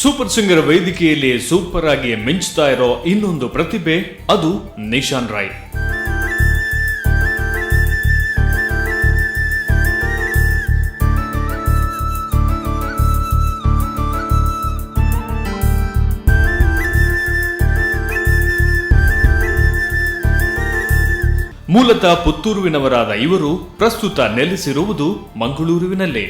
Super singer ವೇದಿಕೆಯಲ್ಲಿ super ಆಗಿ ಮಿಂಚ್ತಾ ಇರೋ ಇನ್ನೊಂದು ಪ್ರತಿಭೆ ಅದು ನಿಶಾನ್ ರೈ. ಮೂಲತಃ ಪುತ್ತೂರುವಿನವರಾದ ಇವರು ಪ್ರಸ್ತುತ ನೆಲೆಸಿರುವುದು ಮಂಗಳೂರುವಿನಲ್ಲಿ.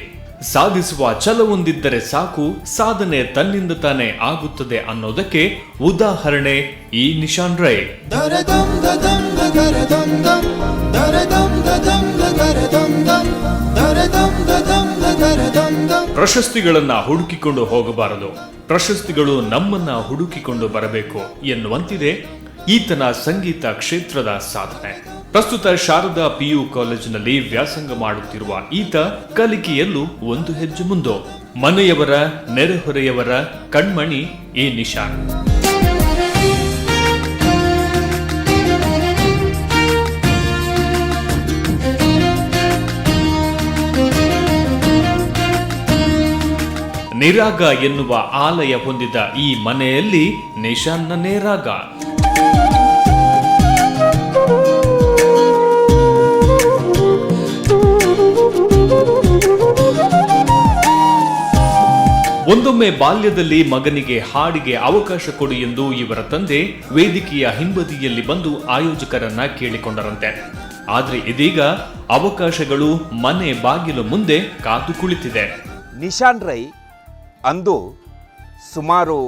ಸಾಧಿಸುವ ಛಲವೊಂದಿದ್ದರೆ ಸಾಕು, ಸಾಧನೆ ತನ್ನಿಂದ ತಾನೇ ಆಗುತ್ತದೆ ಅನ್ನೋದಕ್ಕೆ ಉದಾಹರಣೆ ಈ ನಿಶಾನ್ ರೈ. ಪ್ರಶಸ್ತಿಗಳನ್ನ ಹುಡುಕಿಕೊಂಡು ಹೋಗಬಾರದು, ಪ್ರಶಸ್ತಿಗಳು ನಮ್ಮನ್ನ ಹುಡುಕಿಕೊಂಡು ಬರಬೇಕು ಎನ್ನುವಂತಿದೆ ಈತನ ಸಂಗೀತ ಕ್ಷೇತ್ರದ ಸಾಧನೆ. ಪ್ರಸ್ತುತ ಶಾರದಾ PU ಕಾಲೇಜಿನಲ್ಲಿ ವ್ಯಾಸಂಗ ಮಾಡುತ್ತಿರುವ ಈತ ಕಲಿಕೆಯಲ್ಲೂ ಒಂದು ಹೆಜ್ಜೆ ಮುಂದೆ. ಮನೆಯವರ ನೆರೆಹೊರೆಯವರ ಕಣ್ಮಣಿ ಈ ನಿಶಾನ್. ನಿರಾಗ ಎನ್ನುವ ಆಲಯ ಹೊಂದಿದ ಈ ಮನೆಯಲ್ಲಿ ನಿಶಾನ್ನನೇ ರಾಗ. ಒಂದೊಮ್ಮೆ ಬಾಲ್ಯದಲ್ಲಿ ಮಗನಿಗೆ ಹಾಡಿಗೆ ಅವಕಾಶ ಕೊಡಿ ಎಂದು ಇವರ ತಂದೆ ವೇದಿಕೆಯ ಹಿಂಬದಿಯಲ್ಲಿ ಬಂದು ಆಯೋಜಕರನ್ನ ಕೇಳಿಕೊಂಡರಂತೆ. ಆದ್ರೆ ಇದೀಗ ಅವಕಾಶಗಳು ಮನೆ ಬಾಗಿಲು ಮುಂದೆ ಕಾದು ಕುಳಿತಿದೆ. ನಿಶಾನ್ ರೈ ಅಂದು ಸುಮಾರು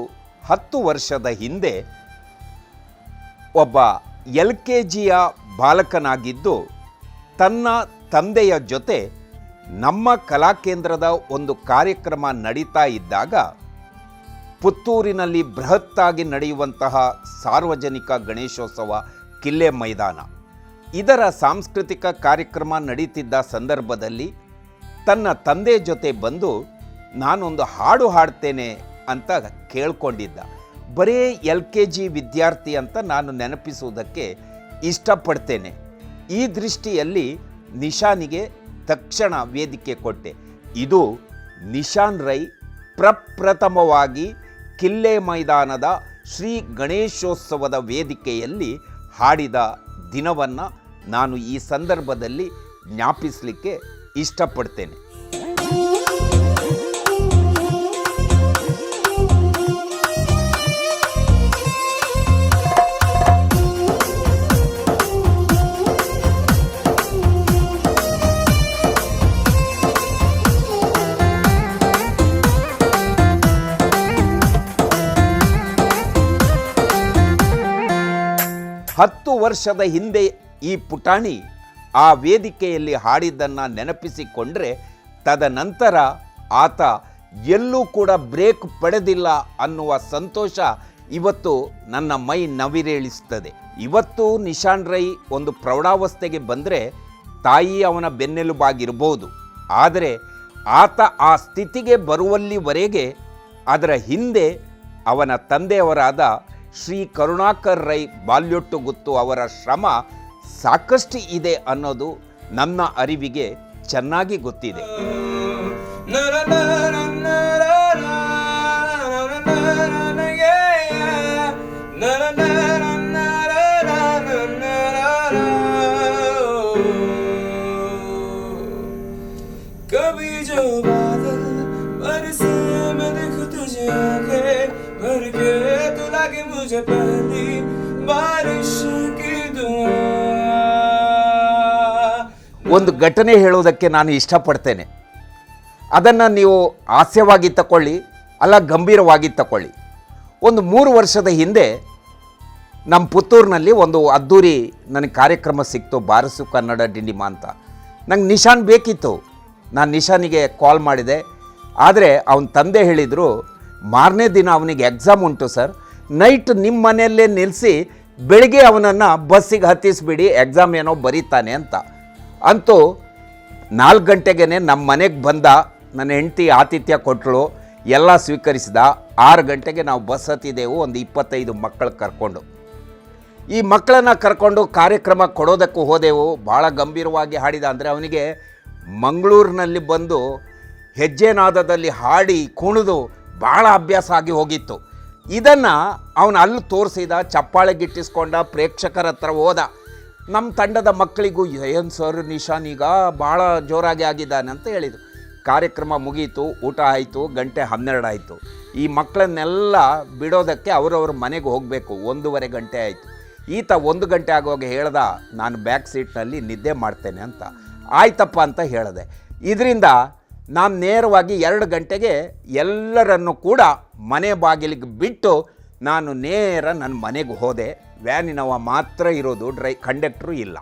10 ವರ್ಷದ ಹಿಂದೆ ಒಬ್ಬ LKGಯ ಬಾಲಕನಾಗಿದ್ದು ತನ್ನ ತಂದೆಯ ಜೊತೆ ನಮ್ಮ ಕಲಾಕೇಂದ್ರದ ಒಂದು ಕಾರ್ಯಕ್ರಮ ನಡೀತಾ ಇದ್ದಾಗ ಪುತ್ತೂರಿನಲ್ಲಿ ಬೃಹತ್ತಾಗಿ ನಡೆಯುವಂತಹ ಸಾರ್ವಜನಿಕ ಗಣೇಶೋತ್ಸವ ಕಿಲ್ಲೆ ಮೈದಾನ ಇದರ ಸಾಂಸ್ಕೃತಿಕ ಕಾರ್ಯಕ್ರಮ ನಡೀತಿದ್ದ ಸಂದರ್ಭದಲ್ಲಿ ತನ್ನ ತಂದೆ ಜೊತೆ ಬಂದು ನಾನೊಂದು ಹಾಡು ಹಾಡ್ತೇನೆ ಅಂತ ಕೇಳ್ಕೊಂಡಿದ್ದ. ಬರೀ LKG ವಿದ್ಯಾರ್ಥಿ ಅಂತ ನಾನು ನೆನಪಿಸುವುದಕ್ಕೆ ಇಷ್ಟಪಡ್ತೇನೆ. ಈ ದೃಷ್ಟಿಯಲ್ಲಿ ನಿಶಾನಿಗೆ ತಕ್ಷಣ ವೇದಿಕೆ ಕೊಟ್ಟೆ. ಇದು ನಿಶಾನ್ ರೈ ಪ್ರಪ್ರಥಮವಾಗಿ ಕಿಲ್ಲೆ ಮೈದಾನದ ಶ್ರೀ ಗಣೇಶೋತ್ಸವದ ವೇದಿಕೆಯಲ್ಲಿ ಹಾಡಿದ ದಿನವನ್ನು ನಾನು ಈ ಸಂದರ್ಭದಲ್ಲಿ ಜ್ಞಾಪಿಸಲಿಕ್ಕೆ ಇಷ್ಟಪಡ್ತೇನೆ. ಹತ್ತು ವರ್ಷದ ಹಿಂದೆ ಈ ಪುಟಾಣಿ ಆ ವೇದಿಕೆಯಲ್ಲಿ ಹಾಡಿದ್ದನ್ನು ನೆನಪಿಸಿಕೊಂಡ್ರೆ ತದನಂತರ ಆತ ಎಲ್ಲೂ ಕೂಡ ಬ್ರೇಕ್ ಪಡೆದಿಲ್ಲ ಅನ್ನುವ ಸಂತೋಷ ಇವತ್ತು ನನ್ನ ಮೈ ನವಿರೇಳಿಸುತ್ತದೆ. ಇವತ್ತು ನಿಶಾನ್ ರೈ ಒಂದು ಪ್ರೌಢಾವಸ್ಥೆಗೆ ಬಂದರೆ ತಾಯಿ ಅವನ ಬೆನ್ನೆಲುಬಾಗಿರ್ಬೋದು. ಆದರೆ ಆತ ಆ ಸ್ಥಿತಿಗೆ ಬರುವಲ್ಲಿವರೆಗೆ ಅದರ ಹಿಂದೆ ಅವನ ತಂದೆಯವರಾದ ಶ್ರೀ ಕರುಣಾಕರ್ ರೈ ಬಾಲ್ಯೊಟ್ಟು ಗುತ್ತು ಅವರ ಶ್ರಮ ಸಾಕಷ್ಟು ಇದೆ ಅನ್ನೋದು ನನ್ನ ಅರಿವಿಗೆ ಚೆನ್ನಾಗಿ ಗೊತ್ತಿದೆ. ಒಂದು ಘಟನೆ ಹೇಳೋದಕ್ಕೆ ನಾನು ಇಷ್ಟಪಡ್ತೇನೆ. ಅದನ್ನು ನೀವು ಹಾಸ್ಯವಾಗಿ ತಗೊಳ್ಳಿ, ಅಲ್ಲ ಗಂಭೀರವಾಗಿ ತಗೊಳ್ಳಿ. ಒಂದು 3 ವರ್ಷದ ಹಿಂದೆ ನಮ್ಮ ಪುತ್ತೂರಿನಲ್ಲಿ ಒಂದು ಅದ್ದೂರಿ ನನಗೆ ಕಾರ್ಯಕ್ರಮ ಸಿಕ್ತು, ಬಾರಸು ಕನ್ನಡ ಡಿಂಡಿಮ ಅಂತ. ನಂಗೆ ನಿಶಾನ್ ಬೇಕಿತ್ತು. ನಾನು ನಿಶಾನಿಗೆ ಕಾಲ್ ಮಾಡಿದೆ. ಆದರೆ ಅವನ ತಂದೆ ಹೇಳಿದರು, ಮಾರನೇ ದಿನ ಅವನಿಗೆ ಎಕ್ಸಾಮ್ ಉಂಟು ಸರ್, ನೈಟ್ ನಿಮ್ಮ ಮನೆಯಲ್ಲೇ ನಿಲ್ಲಿಸಿ ಬೆಳಗ್ಗೆ ಅವನನ್ನು ಬಸ್ಸಿಗೆ ಹತ್ತಿಸ್ಬಿಡಿ, ಎಕ್ಸಾಮ್ ಏನೋ ಬರೀತಾನೆ ಅಂತ. ಅಂತೂ 4 ಗಂಟೆಗೆ ನಮ್ಮ ಮನೆಗೆ ಬಂದ. ನನ್ನ ಹೆಂಡತಿ ಆತಿಥ್ಯ ಕೊಟ್ಟಳು, ಎಲ್ಲ ಸ್ವೀಕರಿಸಿದ. 6 ಗಂಟೆಗೆ ನಾವು ಬಸ್ ಹತ್ತಿದೆವು, ಒಂದು 25 ಮಕ್ಕಳು ಕರ್ಕೊಂಡು. ಈ ಮಕ್ಕಳನ್ನು ಕರ್ಕೊಂಡು ಕಾರ್ಯಕ್ರಮ ಕೊಡೋದಕ್ಕೂ ಹೋದೆವು. ಭಾಳ ಗಂಭೀರವಾಗಿ ಹಾಡಿದ. ಅಂದರೆ ಅವನಿಗೆ ಮಂಗಳೂರಿನಲ್ಲಿ ಬಂದು ಹೆಜ್ಜೆ ನಾದದಲ್ಲಿ ಹಾಡಿ ಕುಣಿದು ಭಾಳ ಅಭ್ಯಾಸ ಆಗಿ ಹೋಗಿತ್ತು. ಇದನ್ನು ಅವನು ಅಲ್ಲಿ ತೋರಿಸಿದ, ಚಪ್ಪಾಳೆ ಗಿಟ್ಟಿಸ್ಕೊಂಡ, ಪ್ರೇಕ್ಷಕರ ಹತ್ರ ಹೋದ. ನಮ್ಮ ತಂಡದ ಮಕ್ಕಳಿಗೂ ಏನು ಸರ್ ನಿಶಾನ್ ಈಗ ಭಾಳ ಜೋರಾಗಿ ಆಗಿದ್ದಾನೆ ಅಂತ ಹೇಳಿದರು. ಕಾರ್ಯಕ್ರಮ ಮುಗೀತು, ಊಟ ಆಯಿತು, 12:00 ಆಯಿತು. ಈ ಮಕ್ಕಳನ್ನೆಲ್ಲ ಬಿಡೋದಕ್ಕೆ ಅವರವ್ರ ಮನೆಗೆ ಹೋಗಬೇಕು. 1:15 ಗಂಟೆ ಆಯಿತು. ಈತ 1 ಗಂಟೆ ಆಗುವಾಗ ಹೇಳ್ದ, ನಾನು ಬ್ಯಾಕ್ ಸೀಟ್ನಲ್ಲಿ ನಿದ್ದೆ ಮಾಡ್ತೇನೆ ಅಂತ. ಆಯ್ತಪ್ಪ ಅಂತ ಹೇಳಿದೆ. ಇದರಿಂದ ನಾನು ನೇರವಾಗಿ 2 ಗಂಟೆಗೆ ಎಲ್ಲರನ್ನು ಕೂಡ ಮನೆ ಬಾಗಿಲಿಗೆ ಬಿಟ್ಟು ನಾನು ನೇರ ನನ್ನ ಮನೆಗೆ ಹೋದೆ. ವ್ಯಾನಿನವ ಮಾತ್ರ ಇರೋದು, ಕಂಡಕ್ಟ್ರು ಇಲ್ಲ.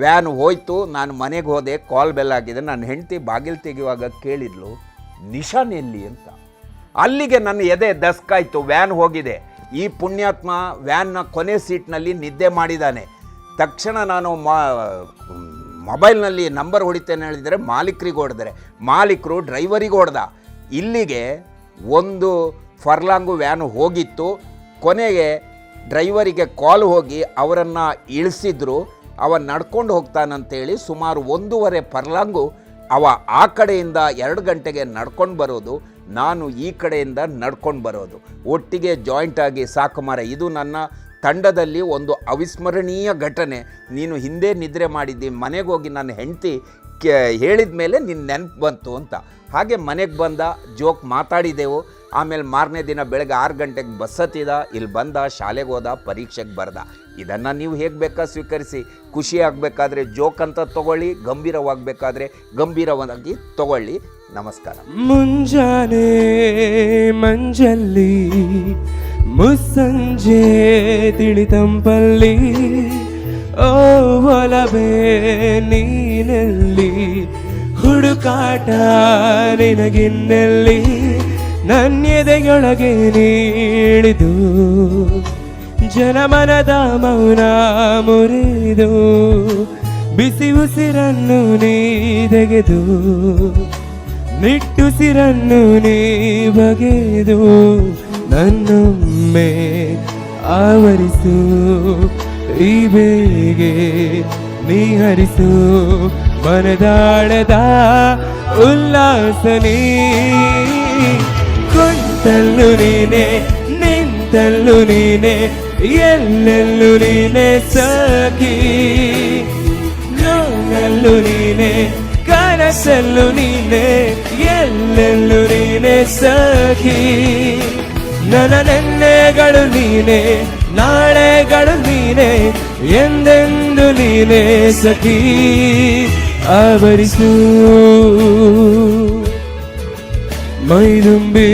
ವ್ಯಾನ್ ಹೋಯ್ತು, ನಾನು ಮನೆಗೆ ಹೋದೆ. ಕಾಲ್ ಬೆಲ್ ಆಗಿದೆ. ನನ್ನ ಹೆಂಡತಿ ಬಾಗಿಲು ತೆಗೆಯುವಾಗ ಕೇಳಿದ್ಲು, ನಿಶಾನ್ ಎಲ್ಲಿ ಅಂತ. ಅಲ್ಲಿಗೆ ನನ್ನ ಎದೆ ದಸ್ಕಾಯ್ತು. ವ್ಯಾನ್ ಹೋಗಿದೆ, ಈ ಪುಣ್ಯಾತ್ಮ ವ್ಯಾನ್ನ ಕೊನೆ ಸೀಟ್ನಲ್ಲಿ ನಿದ್ದೆ ಮಾಡಿದ್ದಾನೆ. ತಕ್ಷಣ ನಾನು ಮೊಬೈಲ್ನಲ್ಲಿ ನಂಬರ್ ಹೊಡಿತೇನೆ ಹೇಳಿದರೆ ಮಾಲೀಕರಿಗೆ ಹೊಡೆದರೆ, ಮಾಲೀಕರು ಡ್ರೈವರಿಗೆ ಹೊಡೆದ. ಇಲ್ಲಿಗೆ 1 ಫರ್ಲಾಂಗು ವ್ಯಾನು ಹೋಗಿತ್ತು. ಕೊನೆಗೆ ಡ್ರೈವರಿಗೆ ಕಾಲ್ ಹೋಗಿ ಅವರನ್ನು ಇಳಿಸಿದ್ರು. ಅವ ನಡ್ಕೊಂಡು ಹೋಗ್ತಾನಂತೇಳಿ ಸುಮಾರು 1.5 ಫರ್ಲಾಂಗು ಅವ ಆ ಕಡೆಯಿಂದ 2 ಗಂಟೆಗೆ ನಡ್ಕೊಂಡು ಬರೋದು, ನಾನು ಈ ಕಡೆಯಿಂದ ನಡ್ಕೊಂಡು ಬರೋದು, ಒಟ್ಟಿಗೆ ಜಾಯಿಂಟ್ ಆಗಿ ಸಾಕು ಮಾರ. ಇದು ನನ್ನ ತಂಡದಲ್ಲಿ ಒಂದು ಅವಿಸ್ಮರಣೀಯ ಘಟನೆ. ನೀನು ಹಿಂದೆ ನಿದ್ರೆ ಮಾಡಿದ್ದಿ, ಮನೆಗೆ ಹೋಗಿ ನನ್ನ ಹೆಂಡತಿ ಹೇಳಿದ ಮೇಲೆ ನಿನ್ನ ನೆನಪು ಬಂತು ಅಂತ. ಹಾಗೆ ಮನೆಗೆ ಬಂದ, ಜೋಕ್ ಮಾತಾಡಿದೆವು. ಆಮೇಲೆ ಮಾರನೇ ದಿನ ಬೆಳಗ್ಗೆ 6 ಗಂಟೆಗೆ ಬಸ್ ಹತ್ತಿದ, ಇಲ್ಲಿ ಬಂದ, ಶಾಲೆಗೆ ಹೋದ, ಪರೀಕ್ಷೆಗೆ ಬರ್ದ. ಇದನ್ನು ನೀವು ಹೇಗೆ ಬೇಕಾ ಸ್ವೀಕರಿಸಿ. ಖುಷಿ ಆಗಬೇಕಾದ್ರೆ ಜೋಕ್ ಅಂತ ತಗೊಳ್ಳಿ, ಗಂಭೀರವಾಗಬೇಕಾದ್ರೆ ಗಂಭೀರವಾಗಿ ತಗೊಳ್ಳಿ. ನಮಸ್ಕಾರ. ಮುಂಜಾನೆ ಮಂಜಲ್ಲಿ ಮುಸ್ಸಂಜೆ ತಿಳಿತಂಪಲ್ಲಿ ಓ ಒಲವೇ ನೀನಲ್ಲಿ ಹುಡುಕಾಟ ನಿನಗಿನ್ನಲ್ಲಿ ನನ್ನೆದೆಯೊಳಗೆ ನೀಡಿದು ಜನಮನದ ಮೌನ ಮುರಿದು ಬಿಸಿ ಉಸಿರನ್ನು ನೀ ತೆಗೆದು ನಿಟ್ಟುಸಿರನ್ನು ನೀ ಬಗೆದು ನನ್ನೊಮ್ಮೆ ಆವರಿಸು ಈ ಬೇಗೆ ನೀ ಹರಿಸು ಮನದಾಳದ ಉಲ್ಲಾಸ ನೀ ಕೊಂತಲ್ಲು ನೀನೆ ನಿಂತಲ್ಲು ನೀನೆ ಎಲ್ಲೆಲ್ಲೂ ನೀನೆ ಸಖಿ ನೋನಲ್ಲು ನೀನೆ ಕನಸಲ್ಲು ನೀನೆ ಎಲ್ಲೆಲ್ಲೂ ನೀನೆ ಸಖಿ ನನ್ನ ನೆನ್ನೆಗಳು ನೀನೆ ನಾಳೆಗಳು ನೀನೆ ಎಂದೆಂದು ನೀನೆ ಸಖಿ ಆವರಿಸು ಮೈದುಂಬಿ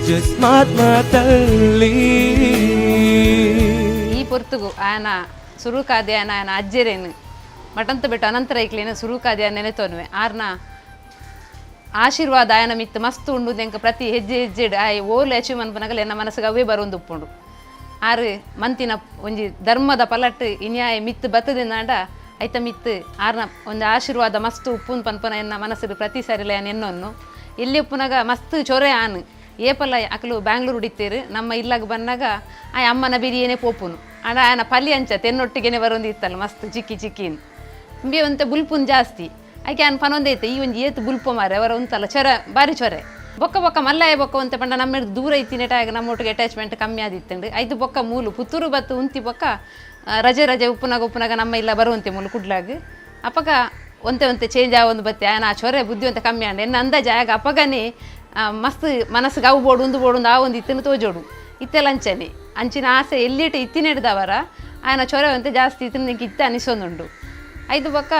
ಜಸ್ಮಾತ್ ಮಾತಲ್ಲಿ ಈ ಪೊರ್ತುಗು ಆಯನ ಸುರುಕಾದೆ ಆಯನ ಅಜ್ಜರೇನು ಮಟಂತ ಬಿಟ್ಟು ಅನಂತರ ಐಕ್ಲೇನು ಸುರುಕಾದೆ ನೆನೆತೋನ್ವೆ ಆರ್ನ ಆಶೀರ್ವಾದ ಆಯನ ಮಿತ್ತು ಮಸ್ತ್ ಉಂಡು ಎಂಕ ಪ್ರತಿ ಹೆಜ್ಜೆ ಹೆಜ್ಜೆ ಆಯ್ ಓಲ್ ಅಚೀವ್ ಅನ್ಪನಗಲ್ ಎನ್ನ ಮನಸ್ಸಿಗೆ ಅವೇ ಬರೋದು ಉಪ್ಪುಂಡು. ಆರು ಮಂತಿನ ಒಂಜಿ ಧರ್ಮದ ಪಲಟ್ ಇನ್ಯಾಯ ಮಿತ್ತು ಬತ್ತದಿಂದಾಂಡ ಐತ ಮಿತ್ತು ಆರ್ನ ಒಂದು ಆಶೀರ್ವಾದ ಮಸ್ತ್ ಉಪ್ಪುನ್ ಪನ್ಪನ ಎನ್ನ ಮನಸ್ಸಿಗೆ ಪ್ರತಿ ಸಾರಿಲ್ಲ ಆಯನ ಎನ್ನೊನ್ನು ಎಲ್ಲಿ ಉಪ್ಪುನಾಗ ಮಸ್ತ್ ಚೊರೆ ಆನು ಏಪಲ್ಲ ಅಕಲು ಬ್ಯಾಂಗ್ಳೂರು ಹುಡಿತೀರು ನಮ್ಮ ಇಲ್ಲಾಗ ಬಂದಾಗ ಆಯ್ ಅಮ್ಮನ ಬಿರಿಯೇನೆ ಪೋಪುನು ಆಡ ಆಯನ ಪಲ್ಯ ಅಂಚ ತೆನ್ನೊಟ್ಟಿಗೆನೆ ಬರೋದು ಇತ್ತಲ್ಲ ಮಸ್ತ್ ಚಿಕ್ಕಿ ಚಿಕ್ಕಿನ್ ಬಿ ಅಂತ ಬುಲ್ಪುನ್ ಜಾಸ್ತಿ ಆಕೆ ಅನ್ ಪನೊಂದೈತೆ ಈ ಒಂದು ಏತು ಬುಲ್ಪ ಮಾರೆ ಅವರ ಉಂತಲ್ಲ ಚೊರ ಭಾರಿ ಚೊರೆ ಬೊಕ್ಕ ಬೊಕ್ಕ ಮಲ್ಲಾಯ ಬೊಕ್ಕ ಅಂತ ಪಂಡ ನಮ್ಮ ದೂರ ಇತ್ತಿನೇಟಾಗ ನಮ್ಮೊಟ್ಟಿಗೆ ಅಟ್ಯಾಚ್ಮೆಂಟ್ ಕಮ್ಮಿ ಆದಿತ್ತಂಡು ಐದು ಬೊಕ್ಕ ಮೂಲು ಪುತ್ತೂರು ಬತ್ತು ಉಂತಿ ಬೊಕ್ಕ ರಜೆ ಉಪ್ಪುನಾಗ ನಮ್ಮ ಇಲ್ಲ ಬರುವಂತೆ ಮೂಲು ಕುಡ್ಲಾಗ ಅಪ್ಪಗ ಒಂತೆ ಚೇಂಜ್ ಆವೊಂದು ಬತ್ತೆ ಆಯನ ಆ ಚೊರೆ ಬುದ್ಧಿ ಅಂತ ಕಮ್ಮಿ ಆಂಡ ಎನ್ನ ಅಂದಾಜ ಆಗ ಅಪ್ಪಗನೇ ಮಸ್ತ್ ಮನಸ್ಸಿಗೆ ಅವು ಬೋಡು ಬೋಡು ಆ ಒಂದು ಇತ್ತಿನ ತೋಜೋಡು ಇತ್ತೆಲ್ಲ ಅಂಚನೆ ಅಂಚಿನ ಆಸೆ ಎಲ್ಲಿಟ್ಟು ಇತ್ತಿನಿಡ್ದವರ ಆಯನ ಚೊರೆ ಅಂತ ಜಾಸ್ತಿ ಇತ್ತಿನ ನಿಂಗೆ ಇತ್ತೆ ಅನಿಸೊಂದುಂಡು ಐದು ಬೊಕ್ಕ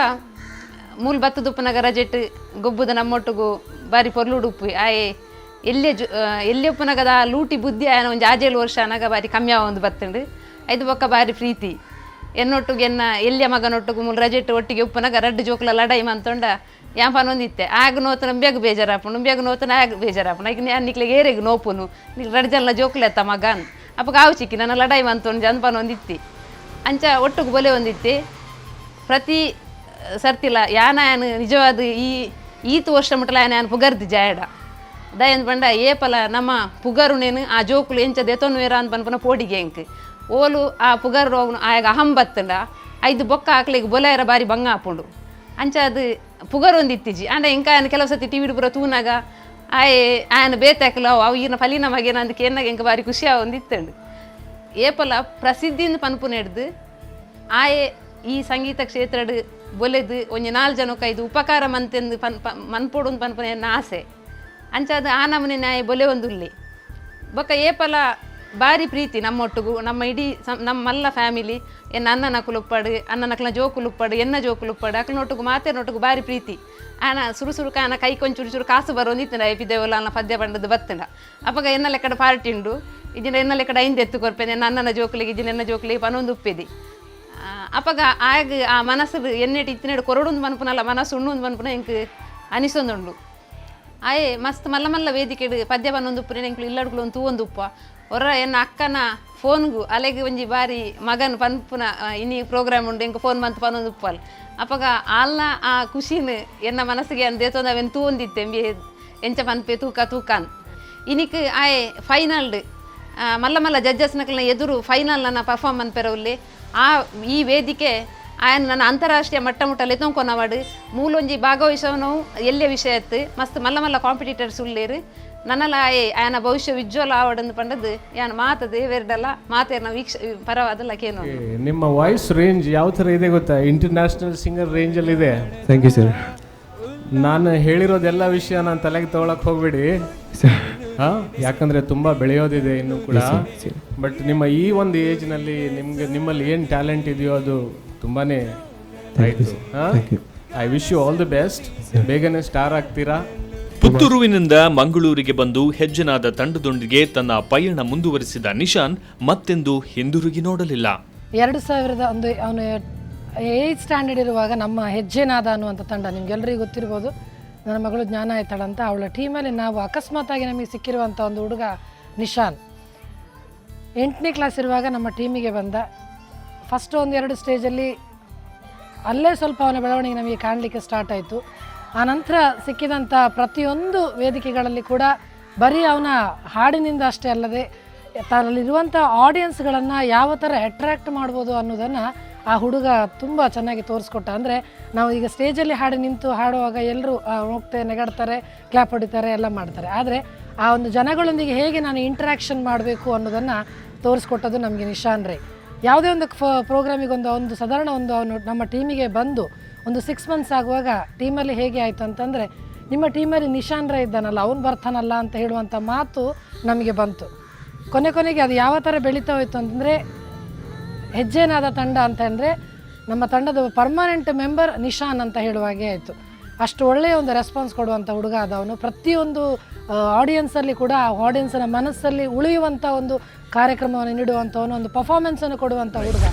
ಮೂಲ ಬತ್ತದ ಉಪ್ಪನಾಗ ರಜೆಟ್ ಗೊಬ್ಬುದ ನಮ್ಮೊಟ್ಟಿಗೂ ಬಾರಿ ಪೊರ್ಲುಡು ಉಪ್ಪು ಆಯೆ ಎಲ್ಲೇ ಉಪ್ಪನಾಗದ ಲೂಟಿ ಬುದ್ಧಿ ಆಯನ ಒಂದು 6-7 ವರ್ಷ ಅನಾಗ ಬಾರಿ ಕಮ್ಮಿ ಒಂದು ಬತ್ತಂಡು ಐದು ಬೊಕ್ಕ ಬಾರಿ ಪ್ರೀತಿ ಎನ್ನೊಟ್ಟಿಗೆ ಎನ್ನ ಎಲ್ಲಿಯ ಮಗನೊಟ್ಟಿಗೂ ಮೂಲ ರಜೆಟ್ ಒಟ್ಟಿಗೆ ಉಪ್ಪನಾಗ ರಡ್ಡು ಜೋಕ್ಲ ಲಡಾಯಿ ಮಂತೊಂಡ ಯಾಂಪನೊಂದಿತ್ತೆ ಆಗ ನೋತನ ಬೇಗ ಬೇಜಾರಾಪುನು ಬೇಗ ನೋತನ ಆಗ ಬೇಜಾರಾಪುನು ಈಗ ನಾನು ನಿಕ್ಲಿಗೆ ಏರೆಗೆ ನೋಪುನು ನಿಕ್ ರಡ್ಜಲ್ನ ಜೋಕ್ಲೆತ್ತ ಮಗನ್ ಅಪ್ಪಗೆ ಆವು ಚಿಕ್ಕಿ ನನ್ನ ಲಡಾಯಿ ಮಂತೊಂಡು ಜನ್ಪನೊಂದಿತ್ತಿ ಅಂಚ ಒಟ್ಟಿಗೆ ಬೊಲೆ ಒಂದಿತ್ತಿ ಪ್ರತಿ ಸರ್ತಿಲ್ಲ ಯಾನ ನಿಜವಾದ ಈತು ವರ್ಷ ಮುಟ್ಟಲ ಯಾನ ಪುಗರ್ದಿ ಜಾಯಡ ದಯಂದು ಬಂಡ ಏಪಲ ನಮ್ಮ ಪುಗರುನೇನು ಆ ಜೋಕುಲು ಎಂಚ ದೆತೊನ್ವೇರ ಅಂತ ಪನ್ಪನ ಪೋಡಿಗೆ ಎಂಕ್ ಓಲು ಆ ಪುಗರ್ ರೋಗನು ಆಗ ಅಹಂ ಬತ್ತಂಡ ಐದು ಬೊಕ್ಕ ಹಾಕ್ಲಿಕ್ಕೆ ಬೊಲೆಯರ ಬಾರಿ ಬಂಗ ಹಾಪುಂಡು ಅಂಚ ಅದು ಪುಗರ್ ಒಂದು ಇತ್ತಿಜಿ ಅಂಡ ಇಂಕ ಕೆಲವು ಸತಿ ಟಿವಿ ಪುರ ತೂನಾಗ ఆయన ಬೇತಾಕಲು ಅವು ಈಗಿನ ಫಲಿನ ಮಗೇನ ಅಂದಕ್ಕೆ ಏನಾಗ ಹೆಂಗೆ ಬಾರಿ ಖುಷಿ ಒಂದಿತ್ತಂಡು ಏಪಲ ಪ್ರಸಿದ್ಧಿಯಿಂದ ಪನ್ಪುನ ಹಿಡ್ದು ಆಯೆ ಈ ಸಂಗೀತ ಕ್ಷೇತ್ರಡ್ ಬೊಲೆದು ಒಂಜಿ 4 ಜನಕ್ಕೆ ಇದು ಉಪಕಾರ ಮಂತೆಂದು ಮನ್ಪೊಡು ಪನ್ಪುನ ಎನ್ನ ಆಸೆ ಅಂಚಾದ ಆ ನಮೂನೆ ಆಯೆ ಬೊಲೆ ಒಂದುಲ್ಲೆ ಬೊಕ್ಕ ಏಪಲ ಭಾರಿ ಪ್ರೀತಿ ನಮ್ಮೊಟ್ಟಿಗೂ ನಮ್ಮ ಇಡೀ ನಮ್ಮ ಮಲ್ಲ ಫ್ಯಾಮಿಲಿ ಎನ್ನ ಅಣ್ಣನ ಕುಲುಪ್ಪಡು ಅಣ್ಣನಕ್ಲ ಜೋಕುಲುಪ್ಪಡು ಎನ್ನ ಜೋಕುಲುಪ್ಪಡು ಅಕ್ಲನೊಟ್ಟಿಗೂ ಮಾತೇನೊಟ್ಟಿಗೂ ಭಾರಿ ಪ್ರೀತಿ ಆನ ಸುರು ಕಾನ ಕೈ ಕೊಂಚೂರು ಚೂರು ಕಾಸು ಬರೋಂದಿತ್ತಂಡ ಎಪಿದೇವಲ್ಲ ಅನ್ನ ಪದ್ಯ ಬಂಡದ್ದು ಬತ್ತಂಡ ಅಪ್ಪಗ ಎನ್ನ ಲೆಕ್ಕಡ ಪಾರ್ಟಿ ಉಂಡು ಇಜಿನ ಎನ್ನ ಲೆಕ್ಕಡ ಐಂದು ಎತ್ತು ಕೊರ್ಪೇನೆ ಎನ್ನ ಅಣ್ಣನ ಜೋಕುಲಿಗೆ ಇಜಿನ ಎನ್ನ ಜೋಕುಲಿಗೆ ಪನೊಂದು ಉಪ್ಪೇದಿ ಅಪ್ಪಗ ಆಗ ಆ ಮನಸ್ಸು ಎನ್ನೆಟ್ಟು ಇತ್ತಿನೆಡು ಕೊರಡೊಂದು ಮನ್ಪುನಲ್ಲ ಮನಸ್ಸು ಉಣ್ಣೊಂದು ಮನ್ಪುನ ಎಂಕ್ ಅನಿಸೊಂದುಂಡು ಆಯೆ ಮಸ್ತ್ ಮಲ್ಲ ಮಲ್ಲ ವೇದಿಕೆಡು ಪದ್ಯ ಬನ್ನೊಂದು ಉಪ್ಪು ಎಂಕ್ಲು ಇಲ್ಲಡ್ಗಳು ಒಂದು ತೂವೊಂದು ಉಪ್ಪ ಹೊರ ಎನ್ನ ಅಕ್ಕನ ಫೋನ್ಗು ಅಲೆಗೆ ಒಂಜಿ ಬಾರಿ ಮಗನ್ ಪನ್ಪುನ ಇನಿ ಪ್ರೋಗ್ರಾಮ್ ಉಂಡು ಎಂಕ್ ಫೋನ್ ಮಂತ್ ಪನೊಂದು ಉಪ್ಪಲ್ ಅಪ್ಪಗ ಆಲ್ನ ಆ ಖುಷಿನ ಎನ್ನ ಮನಸ್ಸಿಗೆ ಅಂದೇತೊಂದು ಅವೆನ್ ತೂವೊಂದಿತ್ತೆ ಎಂಚ ಪನ್ಪೆ ತೂಕಾನ್ ಇನಿಕ್ ಆಯೆ ಫೈನಲ್ಡ್ ಮಲ್ಲ ಮಲ್ಲ ಜಡ್ಜಸ್ನಕ್ಲ ಎದುರು ಫೈನಲ್ ನನ್ನ ಪರ್ಫಾರ್ಮ್ ಮನ್ಪೆರವುಲ್ಲಿ ಈ ವೇದಿಕೆ ಆಯನ ನನ್ನ ಅಂತಾರಾಷ್ಟ್ರೀಯ ಮಟ್ಟಮುಟ್ಟಲ್ಲಿ ತೊಂಕೊನವಾಡು ಮೂಲೊಂಜಿ ಭಾಗವಹಿಸೋನು ಎಲ್ಲೇ ವಿಷಯತ್ತು ಮಸ್ತ್ ಮಲ್ಲ ಮಲ್ಲ ಕಾಂಪಿಟೇಟರ್ಸ್ ಉಳ್ಳೇರು ನನ್ನಲ್ಲ ಆಯನ ಭವಿಷ್ಯ ವಿಜ್ವಲ ಆವಡಂದು ಪಂಡದು ಯಾನು ಮಾತದೆ ಬೇರೆಡಲ್ಲ ಮಾತೇನ ಪರವಾದಲ್ಲ ಕೇನು ನಿಮ್ಮ ವಾಯ್ಸ್ ರೇಂಜ್ ಯಾವ ಥರ ಇದೆ ಗೊತ್ತಾ ಇಂಟರ್ನ್ಯಾಷನಲ್ ಸಿಂಗರ್ ರೇಂಜಲ್ಲಿದೆ. Thank you sir. ನಾನು ಹೇಳಿರೋದೆಲ್ಲ ವಿಷಯ ನಾನು ತಲೆಗೆ ತೊಗೊಳಕ್ಕೆ ಹೋಗ್ಬೇಡಿ ಯಾಕಂದರೆ ತುಂಬ ಬೆಳೆಯೋದಿದೆ ಇನ್ನೂ ಕೂಡ. ಬಟ್ ನಿಮ್ಮ ಈ ಒಂದು ಏಜ್ನಲ್ಲಿ ನಿಮ್ಮಲ್ಲಿ ಏನು ಟ್ಯಾಲೆಂಟ್ ಇದೆಯೋ ಅದು ತುಂಬಾ ಆಯಿತು. I wish you all the best. ಬೇಗನೆ ಸ್ಟಾರ್ ಆಗ್ತೀರಾ. ಪುತ್ತೂರುವಿನಿಂದ ಮಂಗಳೂರಿಗೆ ಬಂದು ಹೆಜ್ಜೆನಾದ ತಂಡದೊಂದಿಗೆ ತನ್ನ ಪಯಣ ಮುಂದುವರಿಸಿದ ನಿಶಾನ್ ಮತ್ತೆಂದು ಹಿಂದಿರುಗಿ ನೋಡಲಿಲ್ಲ. 2001 ಅವನು 8th ಸ್ಟ್ಯಾಂಡರ್ಡ್ ಇರುವಾಗ ನಮ್ಮ ಹೆಜ್ಜೆನಾದ ಅನ್ನುವಂಥ ತಂಡ ನಿಮ್ಗೆಲ್ಲರಿಗೂ ಗೊತ್ತಿರ್ಬೋದು. ನನ್ನ ಮಗಳು ಜ್ಞಾನ ಆಯ್ತಾಳ ಅಂತ ಅವಳ ಟೀಮಲ್ಲಿ ನಾವು ಅಕಸ್ಮಾತಾಗಿ ನಮಗೆ ಸಿಕ್ಕಿರುವಂಥ ಒಂದು ಹುಡುಗ ನಿಶಾನ್ 8ನೇ ಕ್ಲಾಸ್ ಇರುವಾಗ ನಮ್ಮ ಟೀಮಿಗೆ ಬಂದ. ಫಸ್ಟ್ 1-2 ಸ್ಟೇಜಲ್ಲಿ ಅಲ್ಲೇ ಸ್ವಲ್ಪ ಅವನ ಬೆಳವಣಿಗೆ ನಮಗೆ ಕಾಣಲಿಕ್ಕೆ ಸ್ಟಾರ್ಟ್ ಆಯಿತು. ಆನಂತರ ಸಿಕ್ಕಿದಂಥ ಪ್ರತಿಯೊಂದು ವೇದಿಕೆಗಳಲ್ಲಿ ಕೂಡ ಬರೀ ಅವನ ಹಾಡಿನಿಂದ ಅಷ್ಟೇ ಅಲ್ಲದೆ ತನ್ನಲ್ಲಿರುವಂಥ ಆಡಿಯನ್ಸ್ಗಳನ್ನು ಯಾವ ಥರ ಅಟ್ರ್ಯಾಕ್ಟ್ ಮಾಡ್ಬೋದು ಅನ್ನೋದನ್ನು ಆ ಹುಡುಗ ತುಂಬ ಚೆನ್ನಾಗಿ ತೋರಿಸ್ಕೊಟ್ಟ. ಅಂದರೆ ನಾವು ಈಗ ಸ್ಟೇಜಲ್ಲಿ ನಿಂತು ಹಾಡುವಾಗ ಎಲ್ಲರೂ ಹೋಗ್ತಾರೆ, ನೆಗಾಡ್ತಾರೆ, ಕ್ಲಾಪ್ ಹೊಡಿತಾರೆ, ಎಲ್ಲ ಮಾಡ್ತಾರೆ. ಆದರೆ ಆ ಒಂದು ಜನಗಳೊಂದಿಗೆ ಹೇಗೆ ನಾನು ಇಂಟ್ರ್ಯಾಕ್ಷನ್ ಮಾಡಬೇಕು ಅನ್ನೋದನ್ನು ತೋರಿಸ್ಕೊಟ್ಟದು ನಮಗೆ ನಿಶಾನ್ ರೈ. ಯಾವುದೇ ಒಂದು ಪ್ರೋಗ್ರಾಮಿಗೆ ಒಂದು ಸಾಧಾರಣ ಅವನು ನಮ್ಮ ಟೀಮಿಗೆ ಬಂದು ಒಂದು 6 months ಆಗುವಾಗ ಟೀಮಲ್ಲಿ ಹೇಗೆ ಆಯಿತು ಅಂತಂದರೆ, ನಿಮ್ಮ ಟೀಮಲ್ಲಿ ನಿಶಾನ್ ರೈ ಇದ್ದಾನಲ್ಲ, ಅವನು ಬರ್ತಾನಲ್ಲ ಅಂತ ಹೇಳುವಂಥ ಮಾತು ನಮಗೆ ಬಂತು. ಕೊನೆಗೆ ಅದು ಯಾವ ಥರ ಬೆಳೀತಾ ಹೋಯಿತು ಅಂತಂದರೆ, ಹೆಜ್ಜೆನಾದ ತಂಡ ಅಂತಂದರೆ ನಮ್ಮ ತಂಡದ ಪರ್ಮನೆಂಟ್ ಮೆಂಬರ್ ನಿಶಾನ್ ಅಂತ ಹೇಳುವಾಗೆ ಆಯಿತು. ಅಷ್ಟು ಒಳ್ಳೆಯ ಒಂದು ರೆಸ್ಪಾನ್ಸ್ ಕೊಡುವಂಥ ಹುಡುಗ ಆದವನು. ಪ್ರತಿಯೊಂದು ಆಡಿಯನ್ಸಲ್ಲಿ ಕೂಡ ಆ ಆಡಿಯನ್ಸ್ನ ಮನಸ್ಸಲ್ಲಿ ಉಳಿಯುವಂಥ ಒಂದು ಕಾರ್ಯಕ್ರಮವನ್ನು ನೀಡುವಂಥವನು, ಒಂದು ಪರ್ಫಾರ್ಮೆನ್ಸನ್ನು ಕೊಡುವಂಥ ಹುಡುಗ.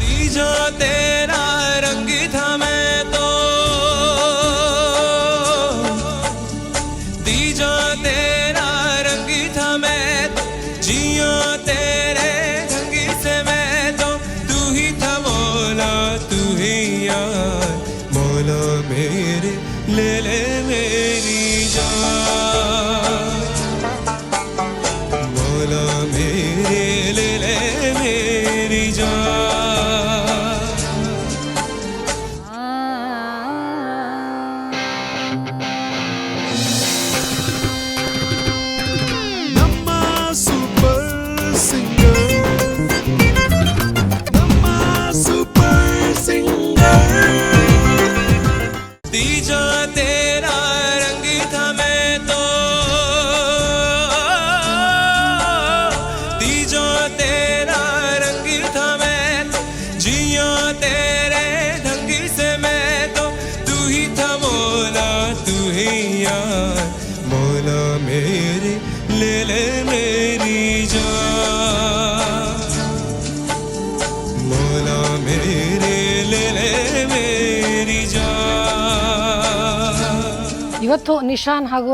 ಇವತ್ತು ನಿಶಾನ್ ಹಾಗೂ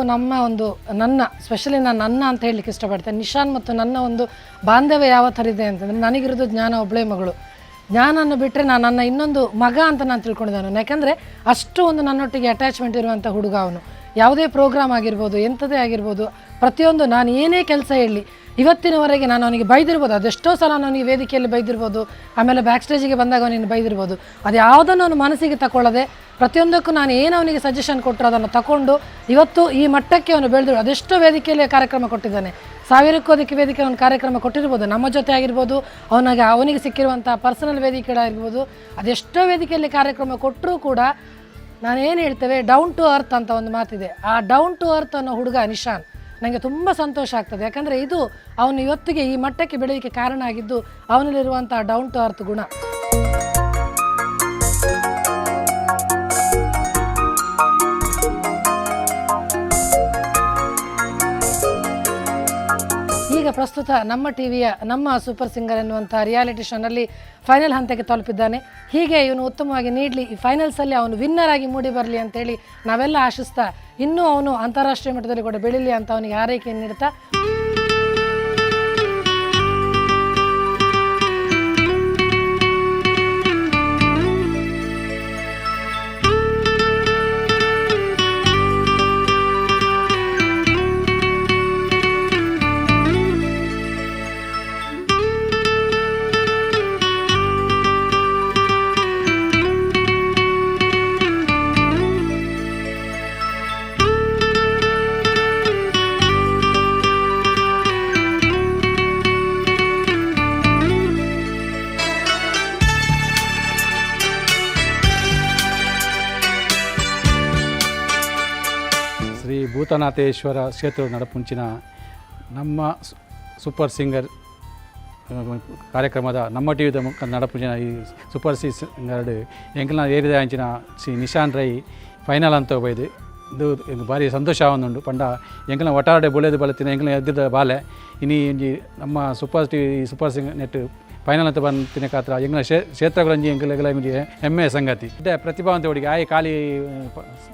ನನ್ನ ಸ್ಪೆಷಲಿ ನಾನು ಅನ್ನ ಅಂತ ಹೇಳಲಿಕ್ಕೆ ಇಷ್ಟಪಡ್ತೇನೆ. ನಿಶಾನ್ ಮತ್ತು ನನ್ನ ಒಂದು ಬಾಂಧವ್ಯ ಯಾವ ಥರ ಇದೆ ಅಂತಂದರೆ, ನನಗಿರೋದು ಜ್ಞಾನ ಒಬ್ಬಳೇ ಮಗಳು. ಜ್ಞಾನನ್ನು ಬಿಟ್ಟರೆ ನನ್ನ ಇನ್ನೊಂದು ಮಗ ಅಂತ ನಾನು ತಿಳ್ಕೊಂಡಿದ್ದಾನು. ಯಾಕೆಂದರೆ ಅಷ್ಟು ಒಂದು ನನ್ನೊಟ್ಟಿಗೆ ಅಟ್ಯಾಚ್ಮೆಂಟ್ ಇರುವಂಥ ಹುಡುಗ ಅವನು. ಯಾವುದೇ ಪ್ರೋಗ್ರಾಮ್ ಆಗಿರ್ಬೋದು, ಎಂಥದೇ ಆಗಿರ್ಬೋದು, ಪ್ರತಿಯೊಂದು ನಾನು ಏನೇ ಕೆಲಸ ಹೇಳಲಿ, ಇವತ್ತಿನವರೆಗೆ ನಾನು ಅವನಿಗೆ ಬೈದಿರ್ಬೋದು. ಅದೆಷ್ಟೋ ಸಲ ಅವನಿಗೆ ವೇದಿಕೆಯಲ್ಲಿ ಬೈದಿರ್ಬೋದು, ಆಮೇಲೆ ಬ್ಯಾಕ್ ಸ್ಟೇಜಿಗೆ ಬಂದಾಗ ಅವನಿಗೆ ಬೈದಿರ್ಬೋದು. ಅದು ಯಾವುದನ್ನು ಅವನು ಮನಸ್ಸಿಗೆ ತಗೊಳ್ಳದೆ ಪ್ರತಿಯೊಂದಕ್ಕೂ ನಾನು ಏನು ಅವನಿಗೆ ಸಜೆಷನ್ ಕೊಟ್ಟರು ಅದನ್ನು ತಗೊಂಡು ಇವತ್ತು ಈ ಮಟ್ಟಕ್ಕೆ ಅವನು ಬೆಳೆದ್ರು. ಅದೆಷ್ಟೋ ವೇದಿಕೆಯಲ್ಲಿ ಕಾರ್ಯಕ್ರಮ ಕೊಟ್ಟಿದ್ದಾನೆ, 1000ಕ್ಕೂ ಅದಕ್ಕೆ ವೇದಿಕೆ ಒಂದು ಕಾರ್ಯಕ್ರಮ ಕೊಟ್ಟಿರ್ಬೋದು, ನಮ್ಮ ಜೊತೆ ಆಗಿರ್ಬೋದು, ಅವನಿಗೆ ಸಿಕ್ಕಿರುವಂಥ ಪರ್ಸನಲ್ ವೇದಿಕೆಗಳಾಗಿರ್ಬೋದು. ಅದೆಷ್ಟೋ ವೇದಿಕೆಯಲ್ಲಿ ಕಾರ್ಯಕ್ರಮ ಕೊಟ್ಟರೂ ಕೂಡ ನಾನೇನು ಹೇಳ್ತೇವೆ, ಡೌನ್ ಟು ಅರ್ತ್ ಅಂತ ಒಂದು ಮಾತಿದೆ. ಆ ಡೌನ್ ಟು ಅರ್ತ್ ಅನ್ನೋ ಹುಡುಗ ನಿಶಾನ್ ನನಗೆ ತುಂಬ ಸಂತೋಷ ಆಗ್ತದೆ. ಯಾಕಂದರೆ ಇದು ಅವನು ಇವತ್ತಿಗೆ ಈ ಮಟ್ಟಕ್ಕೆ ಬೆಳೆಯೋಕ್ಕೆ ಕಾರಣ ಆಗಿದ್ದು ಅವನಲ್ಲಿರುವಂಥ ಡೌನ್ ಟು ಅರ್ತ್ ಗುಣ. ಈಗ ಪ್ರಸ್ತುತ ನಮ್ಮ ಟಿವಿಯ ನಮ್ಮ ಸೂಪರ್ ಸಿಂಗರ್ ಎನ್ನುವಂಥ ರಿಯಾಲಿಟಿ ಶೋನಲ್ಲಿ ಫೈನಲ್ ಹಂತಕ್ಕೆ ತಲುಪಿದ್ದಾನೆ. ಹೀಗೆ ಇವನು ಉತ್ತಮವಾಗಿ ನೀಡಲಿ, ಈ ಫೈನಲ್ಸಲ್ಲಿ ಅವನು ವಿನ್ನರ್ ಆಗಿ ಮೂಡಿ ಬರಲಿ ಅಂತೇಳಿ ನಾವೆಲ್ಲ ಆಶಿಸ್ತಾ, ಇನ್ನೂ ಅವನು ಅಂತಾರಾಷ್ಟ್ರೀಯ ಮಟ್ಟದಲ್ಲಿ ಕೂಡ ಬೆಳೀಲಿ ಅಂತ ಅವನಿಗೆ ಆರೈಕೆಯನ್ನು ನೀಡ್ತಾ, ಶ್ರೀ ಭೂತನಾಥೇಶ್ವರ ಕ್ಷೇತ್ರ ನಡಪುಂಚಿನ ನಮ್ಮ ಸೂಪರ್ ಸಿಂಗರ್ ಕಾರ್ಯಕ್ರಮದ ನಮ್ಮ ಟಿವಿದ ಮುಖ ನಡಪುಂಚಿನ ಈ ಸೂಪರ್ ಸಿಂಗರ್ ಎಂಕಲ್ನ ಏರಿದ ಅಂಚಿನ ಶ್ರೀ ನಿಶಾನ್ ರೈ ಫೈನಲ್ ಅಂತ ಹೋಯ್ದು. ಇದು ಭಾರಿ ಸಂತೋಷ ಆವೊಂದುಂಡು. ಪಂಡ ಎಂಕಲ್ನ ಒಟ್ಟಾರೆ ಬುಳೆದು ಬಲತ್ತಿನ ಎಂಕಲ್ನ ಎದ್ದಿದ್ದ ಬಾಲೆ ಇನಿ ಒಂಜಿ ನಮ್ಮ super super singer net final ಅಂತ ಬಂತಿನ ಕಾತ್ರ ಎಂಗ್ಲ ಕ್ಷೇತ್ರಗಳಂಜಿ ಎಂಕಲೆಗಳ ಒಂಜಿ ಹೆಮ್ಮೆಯ ಸಂಗತಿ. ಪ್ರತಿಭಾವಂತ ಹುಡುಗಿ ಆಯ್ ಖಾಲಿ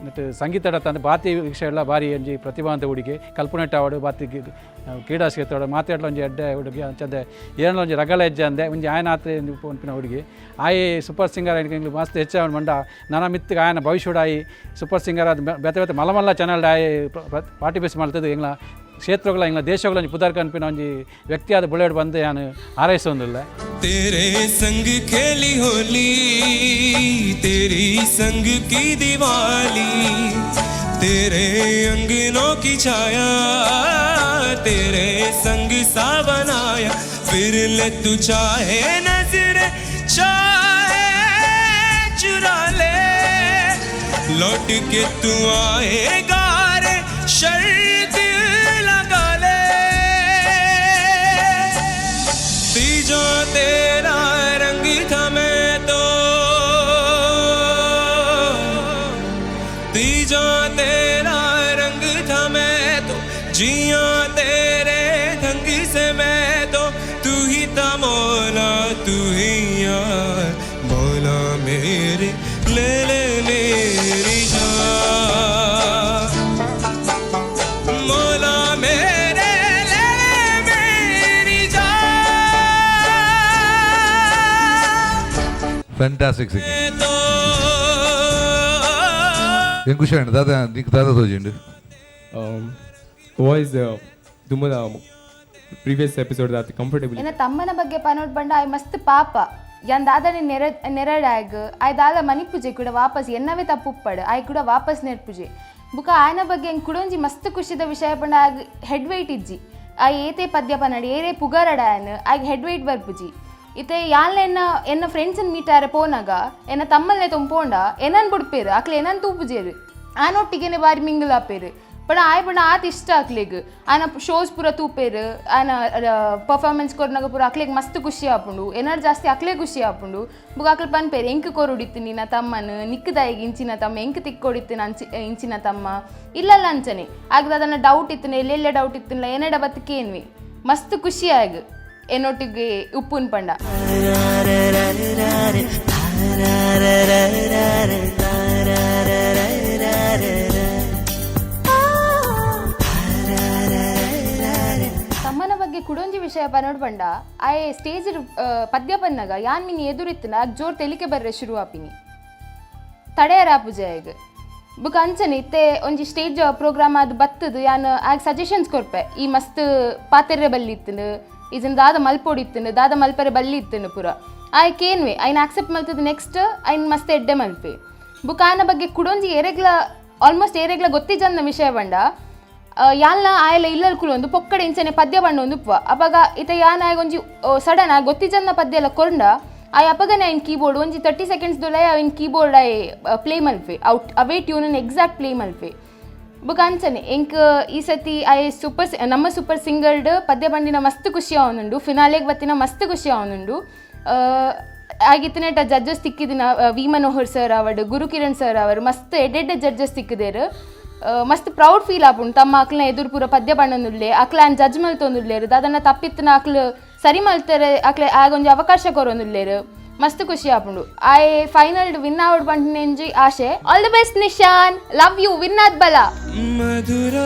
ನೆಟ್ ಸಂಗೀತ ತಂದು ಬಾತಿ ವಿಷಯ ಎಲ್ಲ ಭಾರಿ ಒಂಜಿ ಪ್ರತಿಭಾವಂತ ಹುಡುಗಿ ಕಲ್ಪನೆಟ್ಟ ಅವಡು ಬಾತಿ ಕ್ರೀಡಾ ಕ್ಷೇತ್ರ ಮಾತಾಡಲ ಒಂಜಿ ಎಡ್ಡೆ ಹುಡುಗಿ ಅಂಚಂದೆ ಏನ ಒಂಜಿ ರಗಲ ಹೆಜ್ಜೆ ಅಂದೆ ಒಂಜಿ ಆಯನ ಆತ್ರೆ ಪಂಪಿನ ಹುಡುಗಿ ಆಯ್ ಸೂಪರ್ ಸಿಂಗರ್ ಎಂಗ್ಲು ಮಸ್ತ್ ಹೆಚ್ಚು ಮಂಡ ನನ್ನ ಮಿತ್ತಿಗೆ ಆಯನ ಭವಿಷ್ಯಡ್ ಆಯಿ ಸೂಪರ್ ಸಿಂಗರ್ ಅದು ಬೆತೆ ಬೆತೆ ಮಲ್ಲ ಚಾನಲ್ ಆಯ್ ಪಾರ್ಟಿಸಿಪೇಟ್ ಮಾಡ್ತದೆ. ಎಂಗ್ಲ ಕ್ಷೇತ್ರಗಳ ಎಂಗ್ಲ ದೇಶಗಳ ಪುದರ್ ಕನ್ಪಿನ ಒಂಜಿ ವ್ಯಕ್ತಿಯಾದ ಬುಲೆಡ್ ಬಂದು ನಾನು ಆರೈಸೋದಿಲ್ಲ. तेरे संग खेली होली, तेरी संग की दिवाली, तेरे अंगनों की छाया, तेरे संग सावन आया, फिर ले तू चाहे नजरे चाहे चुरा ले, लौट के तू आएगा रे शर्त लगा ले, तीजों तेरा रंग था मैं तो, तीजों तेरा रंग था मैं तो, जिया तेरे ढंग से मैं तो, तू ही था मौला तू ही यार, मौला मेरे ले ले मेरी जान, मौला मेरे ले ले मेरी जान, Fantastic singing. तो ಏನ್ ಖುಷಿ ಆಯ್ತು ದಾದಾ ನಿಕ್ ದಾದಾ ತೋಜಿಂಡು ವಾಯ್ಸ್ ತುಂಬದ ಪ್ರೀವಿಯಸ್ ಎಪಿಸೋಡ್ ದಾತಿ ಕಂಫರ್ಟೇಬಲ್ ಇನ್ನ ತಮ್ಮನ ಬಗ್ಗೆ ಪನೋಡ್ ಬಂಡ ಆಯ್ ಮಸ್ತ್ ಪಾಪ ಯಾನ್ ದಾದನೆ ನೆರಡಾಗ್ ಆಯ್ ದಾದ ಮನಿ ಪೂಜೆ ಕೂಡ ವಾಪಸ್ ಎನ್ನವೇ ತಪ್ಪುಪ್ಪಡ್ ಆಯ್ ಕೂಡ ವಾಪಸ್ ನೆರ್ಪುಜೆ ಬುಕ ಆಯನ ಬಗ್ಗೆ ಹೆಂಗೆ ಕುಡೊಂಜಿ ಮಸ್ತ್ ಖುಷಿದ ವಿಷಯ ಪಂಡ ಆಗ ಹೆಡ್ ವೆಯ್ಟ್ ಇಜ್ಜಿ ಆಯ್ ಏತೆ ಪದ್ಯ ಪನ್ನಡಿ ಏರೇ ಪುಗಾರಡಾಯನ್ ಆಗ ಹೆಡ್ ವೆಯ್ಟ್ ಬರ್ಪುಜಿ ಇತ್ತೆ ಯಾನ್ಲ ಎನ್ನ ಫ್ರೆಂಡ್ಸನ್ ಮೀಟಾರೆ ಪೋನಾಗ ಎನ್ನ ತಮ್ಮಲ್ನೆ ತೊಂಪೋಂಡ ಏನನ್ ಬುಡ್ಪೇರು ಆಕ್ಲೆ ಏನನ್ ತೂಪುಜೇರು ಆನೊಟ್ಟಿಗೆನೆ ಬಾರಿ ಮಿಂಗಲ್ ಆಪೇರು ಪಂಡ ಆಯ್ ಪಂಡ ಆತ ಇಷ್ಟ ಆಕ್ಲೆಗ್ ಆನ ಶೋಸ್ ಪೂರ ತೂಪೇರು ಆನ ಪರ್ಫಾರ್ಮೆನ್ಸ್ ಕೊರ್ನಾಗ ಪೂರ ಆಕ್ಲೆಗ್ ಮಸ್ತ್ ಖುಷಿ ಆಪುಂಡು ಏನಾರು ಜಾಸ್ತಿ ಆಕ್ಲೆ ಖುಷಿ ಆಪುಂಡು ಬುಕ್ ಆಕ್ಲೆ ಪನ್ಪೇರು ಎಂಕ್ ಕೊರುಡಿತ್ತು ನಿನ್ನ ತಮ್ಮನ ನಿಕ್ಕದಾಯಿಗೆ ಇಂಚಿನ ತಮ್ಮ ಎಂಕ್ ತಿಕ್ಕೊಡಿತ್ತು ಇಂಚಿನ ತಮ್ಮ ಇಲ್ಲಲ್ಲ ಅಂಚನೆ ಆಗದ ಅದನ್ನ ಡೌಟ್ ಇತ್ತು ಎಲ್ಲೆಲ್ಲ ಡೌಟ್ ಇತ್ತಿಲ್ಲ ಏನೇಡ ಬತ್ತಕೇನ್ವಿ ಮಸ್ತ್ ಖುಷಿ ಆಗ ಏನೊಟ್ಟಿಗೆ ಉಪ್ಪುನ್ ಪಂಡ ತಮ್ಮನ ಬಗ್ಗೆ ಕುಡೊಂಜಿ ವಿಷಯ ಪನೋಡ್ ಪಂಡ ಆಯ್ ಸ್ಟೇಜ್ ಪದ್ಯ ಪನ್ನಾಗ ಯಾನ್ ಮಿನಿ ಎದುರಿತ್ತನ ಆಗ ಜೋರ್ ತೆಲಿಕೆ ಬರ್ರೆ ಶುರು ಆಪಿನಿ ತಡೆಯರ ಪೂಜೆ ಆಗ ಬುಕ್ ಅಂಚನೆ ಇತ್ತೆ ಒಂಜಿ ಸ್ಟೇಜ್ ಪ್ರೋಗ್ರಾಮ್ ಅದು ಬತ್ತದು ಯಾನು ಆಗ ಸಜೆಷನ್ಸ್ ಕೊರ್ಪೆ ಈ ಮಸ್ತ್ ಪಾತೆರೆ ಬಲ್ಲಿ ಇತ್ತನು ಇದನ್ನ ದಾದ ಮಲ್ಪೊಡಿ ಇತ್ತನು ದಾದ ಮಲ್ಪರೆ ಬಲ್ಲಿ ಇತ್ತನು ಪೂರ ಆಯ್ಕೇನ್ವೆ ಐನ್ ಆಕ್ಸೆಪ್ಟ್ ಮಲ್ತದ ನೆಕ್ಸ್ಟ್ ಐನ್ ಮಸ್ತ್ ಎಡ್ಡೆ ಮಲ್ಪೆ ಬುಕ್ ಆಯನ ಬಗ್ಗೆ ಕುಡೊಂಜಿ ಆಲ್ಮೋಸ್ಟ್ ಏರೆಗ್ಲ ಗೊತ್ತಿಜಂದ ವಿಷಯ ಬಂಡ ಯಾಲ್ನ ಆಯಲ ಇಲ್ಲಲ್ ಕುಲೊಂದು ಪೊಕ್ಕಡೆ ಇಂಚನೆ ಪದ್ಯ ಬಣ್ಣ ಒಂದು ಉಪ್ಪ ಅವಾಗ ಇತ ಯಾನ ಒಂಜಿ ಸಡನ್ ಗೊತ್ತಿಜಂದ ಪದ್ಯ ಎಲ್ಲ ಕೊಂಡ ಆಯ್ ಅಪಗನೆ ಐನ್ ಕೀಬೋರ್ಡ್ ಒಂಜಿ 30 seconds ದೊಲೆ ಐನ್ ಕೀಬೋರ್ಡ್ ಐ ಪ್ಲೇ ಮಲ್ಪೆ ಔಟ್ ಅವೇ ಟ್ಯೂನ್ ಎಕ್ಸಾಕ್ಟ್ ಪ್ಲೇ ಮಲ್ಪೆ ಬುಕ್ ಅಂಚನೆ ಎಂಕ್ ಈ ಸತಿ ಐ ನಮ್ಮ ಸೂಪರ್ ಸಿಂಗರ್ಡ್ ಪದ್ಯ ಬಂಡಿನ ಮಸ್ತ್ ಖುಷಿ ಅವನುಂಡು ಫಿನಾಲೆಗೆ ಬತ್ತಿನ ಮಸ್ತ್ ಖುಷಿ ಅವನುಂಡು ಆಗಿತ್ತನೇಟ ಜಡ್ಜಸ್ ತಿಕ್ಕಿದಿನ ವಿ ಮನೋಹರ್ ಸರ್ ಅವಡು ಗುರುಕಿರಣ್ ಸರ್ ಅವರು ಮಸ್ತ್ ಎಡ್ಡೆಡ್ಡೆ ಜಡ್ಜಸ್ ತಿಕ್ಕಿದೇರು ಮಸ್ತ್ ಪ್ರೌಡ್ ಫೀಲ್ ಆಪುಂಡು ತಮ್ಮ ಅಕ್ಲ ಎದುರು ಪೂರ ಪದ್ಯ ಬಣ್ಣನುಲ್ಲೆ ಅಕ್ಲ ಆನ್ ಜಡ್ಜ್ ಮಲ್ತೊಂದುಲ್ಲೇರು ಅದನ್ನ ತಪ್ಪಿತ್ತನ ಅಕ್ಲು ಸರಿ ಮಲ್ತಾರೆ ಅಕ್ಲೆ ಆಗೊಂಜಿ ಅವಕಾಶ ಕೊರೊಂದುಲ್ಲೇರು ಮಸ್ತ್ ಖುಷಿ ಆಪುಂಡು ಐ ಫೈನಲ್ ವಿನ್ ಔಟ್ ಬಂಟೆಂಜಿ ಆಶೆ all the best Nishan love you win ಆದ್ ಬಲ ಮಧುರ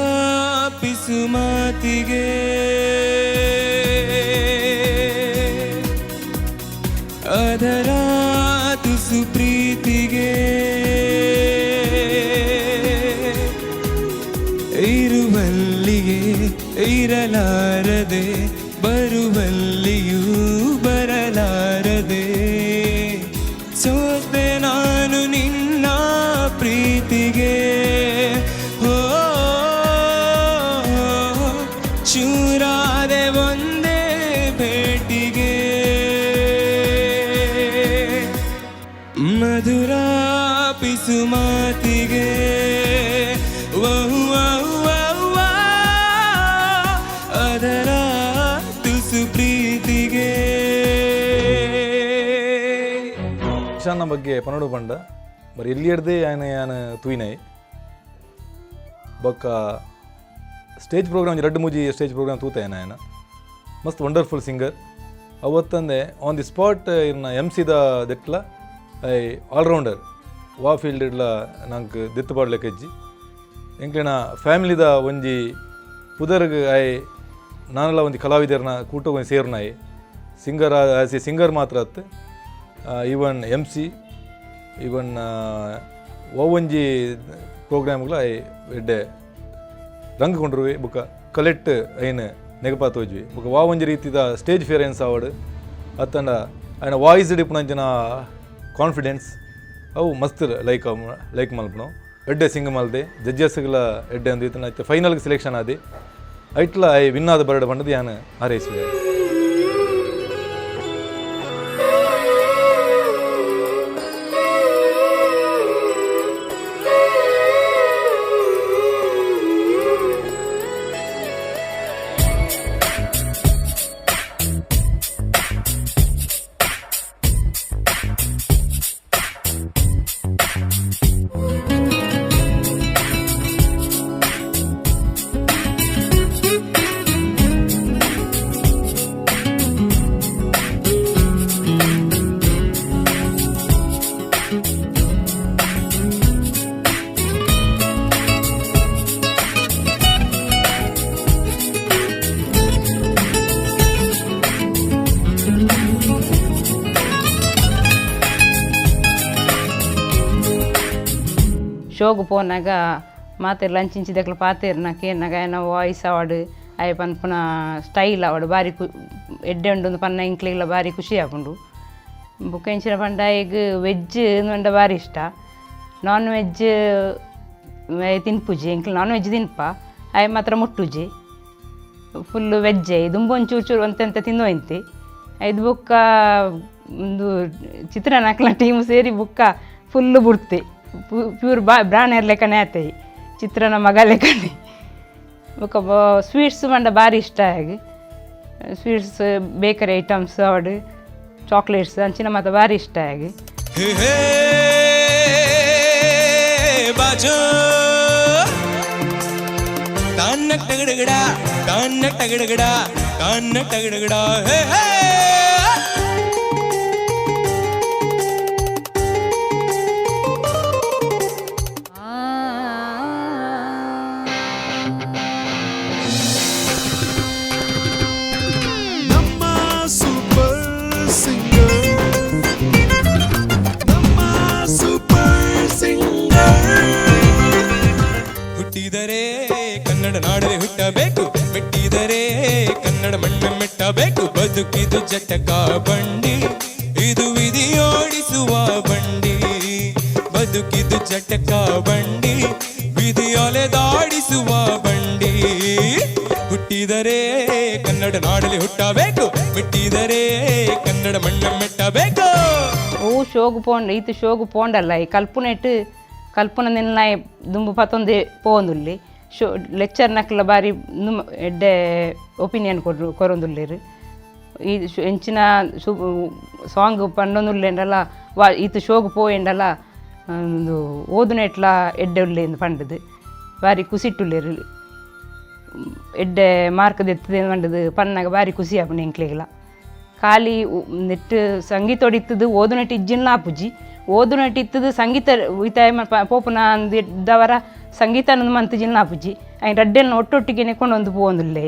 ಪಿಸುಮಾತಿಗೆ ಅದರ ತುಸು ಪ್ರೀತಿಗೆ ಇರುವಲ್ಲಿಗೆ ಇರಲಾರದೆ ಬರುವಲ್ಲಿಯೂ ಬರಲಾರದೆ ಸೋತೆ ನಾನು ನಿನ್ನ ಪ್ರೀತಿಗೆ ಚೂರಾದೆ ಒಂದೇ ಭೇಟಿಗೆ ಮಧುರ ಪಿಸುಮಾತಿಗೆ ಅದರ ತುಸು ಪ್ರೀತಿಗೆ. ನಿಶಾನ್ನ ಬಗ್ಗೆ ಪನಡು ಪಂಡ ಬರೀ ಎಲ್ಲಿ ಹಿಡ್ದೆ ಯಾನ ತೂಯಿನಾಯಿ ಬೊಕ್ಕ ಸ್ಟೇಜ್ ಪ್ರೋಗ್ರಾಮ್ 2-3 ಸ್ಟೇಜ್ ಪ್ರೋಗ್ರಾಮ್ ತೂತಾಯನ ಆಯನ ಮಸ್ತ್ ವಂಡರ್ಫುಲ್ ಸಿಂಗರ್ ಅವತ್ತಂದೆ ಆನ್ ದಿ ಸ್ಪಾಟ್ ಇನ್ನ MC ದೆಟ್ಲ ಐ ಆಲ್ರೌಂಡರ್ ವಾ ಫೀಲ್ಡ್ ಇಡ್ಲ ನಂಗೆ ದೆತ್ತು ಪಾಡ್ಲಿಕ್ಕೆ ಹೆಜ್ಜಿ ಎಂಕ್ಲಿನ ಫ್ಯಾಮಿಲಿದ ಒಂಜಿ ಪುದರ್ಗ್ ಐ ನಾನೆಲ್ಲ ಒಂದು ಕಲಾವಿದರನ್ನ ಕೂಟ ಸೇರ್ನಾಯಿ ಸಿಂಗರ್ ಆಸ್ ಎ ಸಿಂಗರ್ ಮಾತ್ರ ಅತ್ತು ಈವನ್ MC ಈವನ್ ಒಂಜಿ ಪ್ರೋಗ್ರಾಮ್ಗಳ ಐ ಎಡ್ಡೆ ರಂಗ್ ಕೊಂಡ್ರುವೆ ಬುಕ್ಕ ಕಲೆಕ್ಟ್ ಐನು ನೆಗಪಾತ್ ಹೋಜ್ವಿ ಬುಕ್ಕ ಒಂಜಿ ರೀತಿದ ಸ್ಟೇಜ್ ಫಿಯರೆನ್ಸ್ ಆವಡ್ ಅತ್ತಂಡ ಆಯ್ನ ವಾಯ್ಸ್ ಡಿಪ್ನಂಚಿನ ಕಾನ್ಫಿಡೆನ್ಸ್ ಅವು ಮಸ್ತ್ ಲೈಕ್ ಮಲ್ಪನು ಎಡ್ಡೆ ಸಿಂಗ್ ಮಲ್ದೆ ಜಡ್ಜಸ್ಗಳ ಎಡ್ಡೆ ಅಂದಿತ್ತು ಐತೆ ಫೈನಲ್ಗೆ ಸೆಲೆಕ್ಷನ್ ಆದಿ ಐಟ್ಲ ಐ ವಿನ್ ಆದ ಬರಡ್ ಬಂಡದು ಯಾನು ಹಾರೈಸಿದೆ. ಶೋಗು ಪೋನಾಗ ಮಾತೆರ್ ಲಂಚಿಂಚಿದಕ್ಲ ಪಾತೆರ್ನ ಕೇನಾಗ ಆಯ್ನ ವಾಯ್ಸ್ ಆವಡ್ ಆಯ್ ಪನ್ಪುನ ಸ್ಟೈಲ್ ಆವಡ್ ಬಾರಿ ಎಡ್ಡೆ ಉಂಡು ಪನ್ನ ಇಂಕ್ಲೆಗ್ಲ ಬಾರಿ ಖುಷಿ ಆಪುಂಡು ಬುಕ್ಕ ಇಂಚಿನ ಪಂಡ ಈಗ ವೆಜ್ ಪಂಡ ಬಾರಿ ಇಷ್ಟ ನಾನ್ ವೆಜ್ ತಿನ್ಪುಜಿ ಇಂಕ್ಲ ನಾನ್ ವೆಜ್ ತಿನ್ಪ ಆಯ್ ಮಾತ್ರ ಮುಟ್ಟುಜಿ ಫುಲ್ಲು ವೆಜ್ಜೆ ದುಂಬೊಂದು ಚೂರು ಅಂತೆಂತ ತಿನ್ನೋಯ್ತಿ ಇದು ಬುಕ್ಕ ಒಂದು ಚಿತ್ರಾನ್ನ ಹಾಕ್ಲ ಟೀಮು ಸೇರಿ ಬುಕ್ಕ ಫುಲ್ಲು ಬುಡ್ತೆ ಪ್ಯೂರ್ ಬ್ರಾಣರ್ ಲೆಕ್ಕನೇ ಆತೈ ಚಿತ್ರಾನ್ನ ಮಗ ಲೆಕ್ಕನೆ ಬುಕ್ಕ ಸ್ವೀಟ್ಸ್ ಮಂಡ ಭಾರಿ ಇಷ್ಟ ಆಗಿ ಸ್ವೀಟ್ಸ್ ಬೇಕರಿ ಐಟಮ್ಸ್ ಅವಡು ಚಾಕ್ಲೇಟ್ಸ್ ಅಂಚಿನ ಮಾತ್ರ ಭಾರಿ ಇಷ್ಟ ಆಗಿ Super singer. ಹುಟ್ಟಿದರೆ ಕನ್ನಡ ನಾಡಲ್ಲಿ ಹುಟ್ಟಬೇಕು, ಮೆಟ್ಟಿದರೆ ಕನ್ನಡ ಮಣ್ಣ ಮೆಟ್ಟಬೇಕು. ಬದುಕಿದು ಜಟಕ ಬಂಡಿ, ಇದು ವಿಧಿಯೋಡಿಸುವ ಬಂಡಿ. ಬದುಕಿದು ಜಟಕ ಬಂಡಿ, ವಿಧಿಯೊಲೆದಾಡಿಸುವ ಬಂಡಿ. ಹುಟ್ಟಿದರೆ ಕನ್ನಡ ನಾಡಲ್ಲಿ ಹುಟ್ಟಬೇಕು, ಮೆಟ್ಟಿದರೆ ಕನ್ನಡ ಮಣ್ಣ ಮೆಟ್ಟಬೇಕು. ಓ ಶೋಗು ಪೋಂಡ ಈತು ಶೋಗು ಪೋಂಡಲ್ಲ ಈ ಕಲ್ಪನ ನಿನ್ನ ದುಂಬು ಪತ್ತೊಂದೆ ಪೋಂದುಲ್ಲಿ ಲೆಕ್ಚರ್ ನಕ್ಲ ಬಾರಿ ಎಡ್ಡೆ ಒಪಿನಿಯನ್ ಕೊರೊಂದುಲ್ಲೇರು. ಈ ಎಂಚಿನ ಸಾಂಗ್ ಪಂಡೊಂದುಲ್ಲೆಂಡಲ್ಲ ಈತು ಶೋಗು ಪೋಯೆಂಡಲ್ಲ ಒಂದು ಓದುನ ಎಟ್ಲ ಎಡ್ಡೆ ಉಲ್ಲೆಂದು ಪಂಡದು ಬಾರಿ ಕುಸಿಟ್ಟುಲ್ಲೇರು. ಎಡ್ಡೆ ಮಾರ್ಕ್ ದೆತ್ತದೆ ಪಂಡದು ಪನ್ನಾಗ ಬಾರಿ ಖುಷಿ ಆಪುಂಡು ಎಂಕ್ಲೆಗ್ಲ. ಖಾಲಿ ನೆಟ್ಟು ಸಂಗೀತ ಹೊಡಿತದು ಓದುನಟ್ಟು ಇಜ್ಜಿನ್ಲ ಆಪುಜಿ, ಓದುನಟ್ಟು ಇತ್ತದು ಸಂಗೀತ ಉಯ್ತಾಯ ಪೋಪುನ ಅಂದಿದ್ದವರ ಸಂಗೀತ ಅನ್ನೋದು ಮಂತಜಿನ್ಲ ಆಪುಜಿ. ಅಯ್ಯ ರಡ್ಡೆಲ್ನ ಒಟ್ಟೊಟ್ಟಿಗೆ ನೆಕ್ಕೊಂಡು ಪೋಂದುಲ್ಲೆ.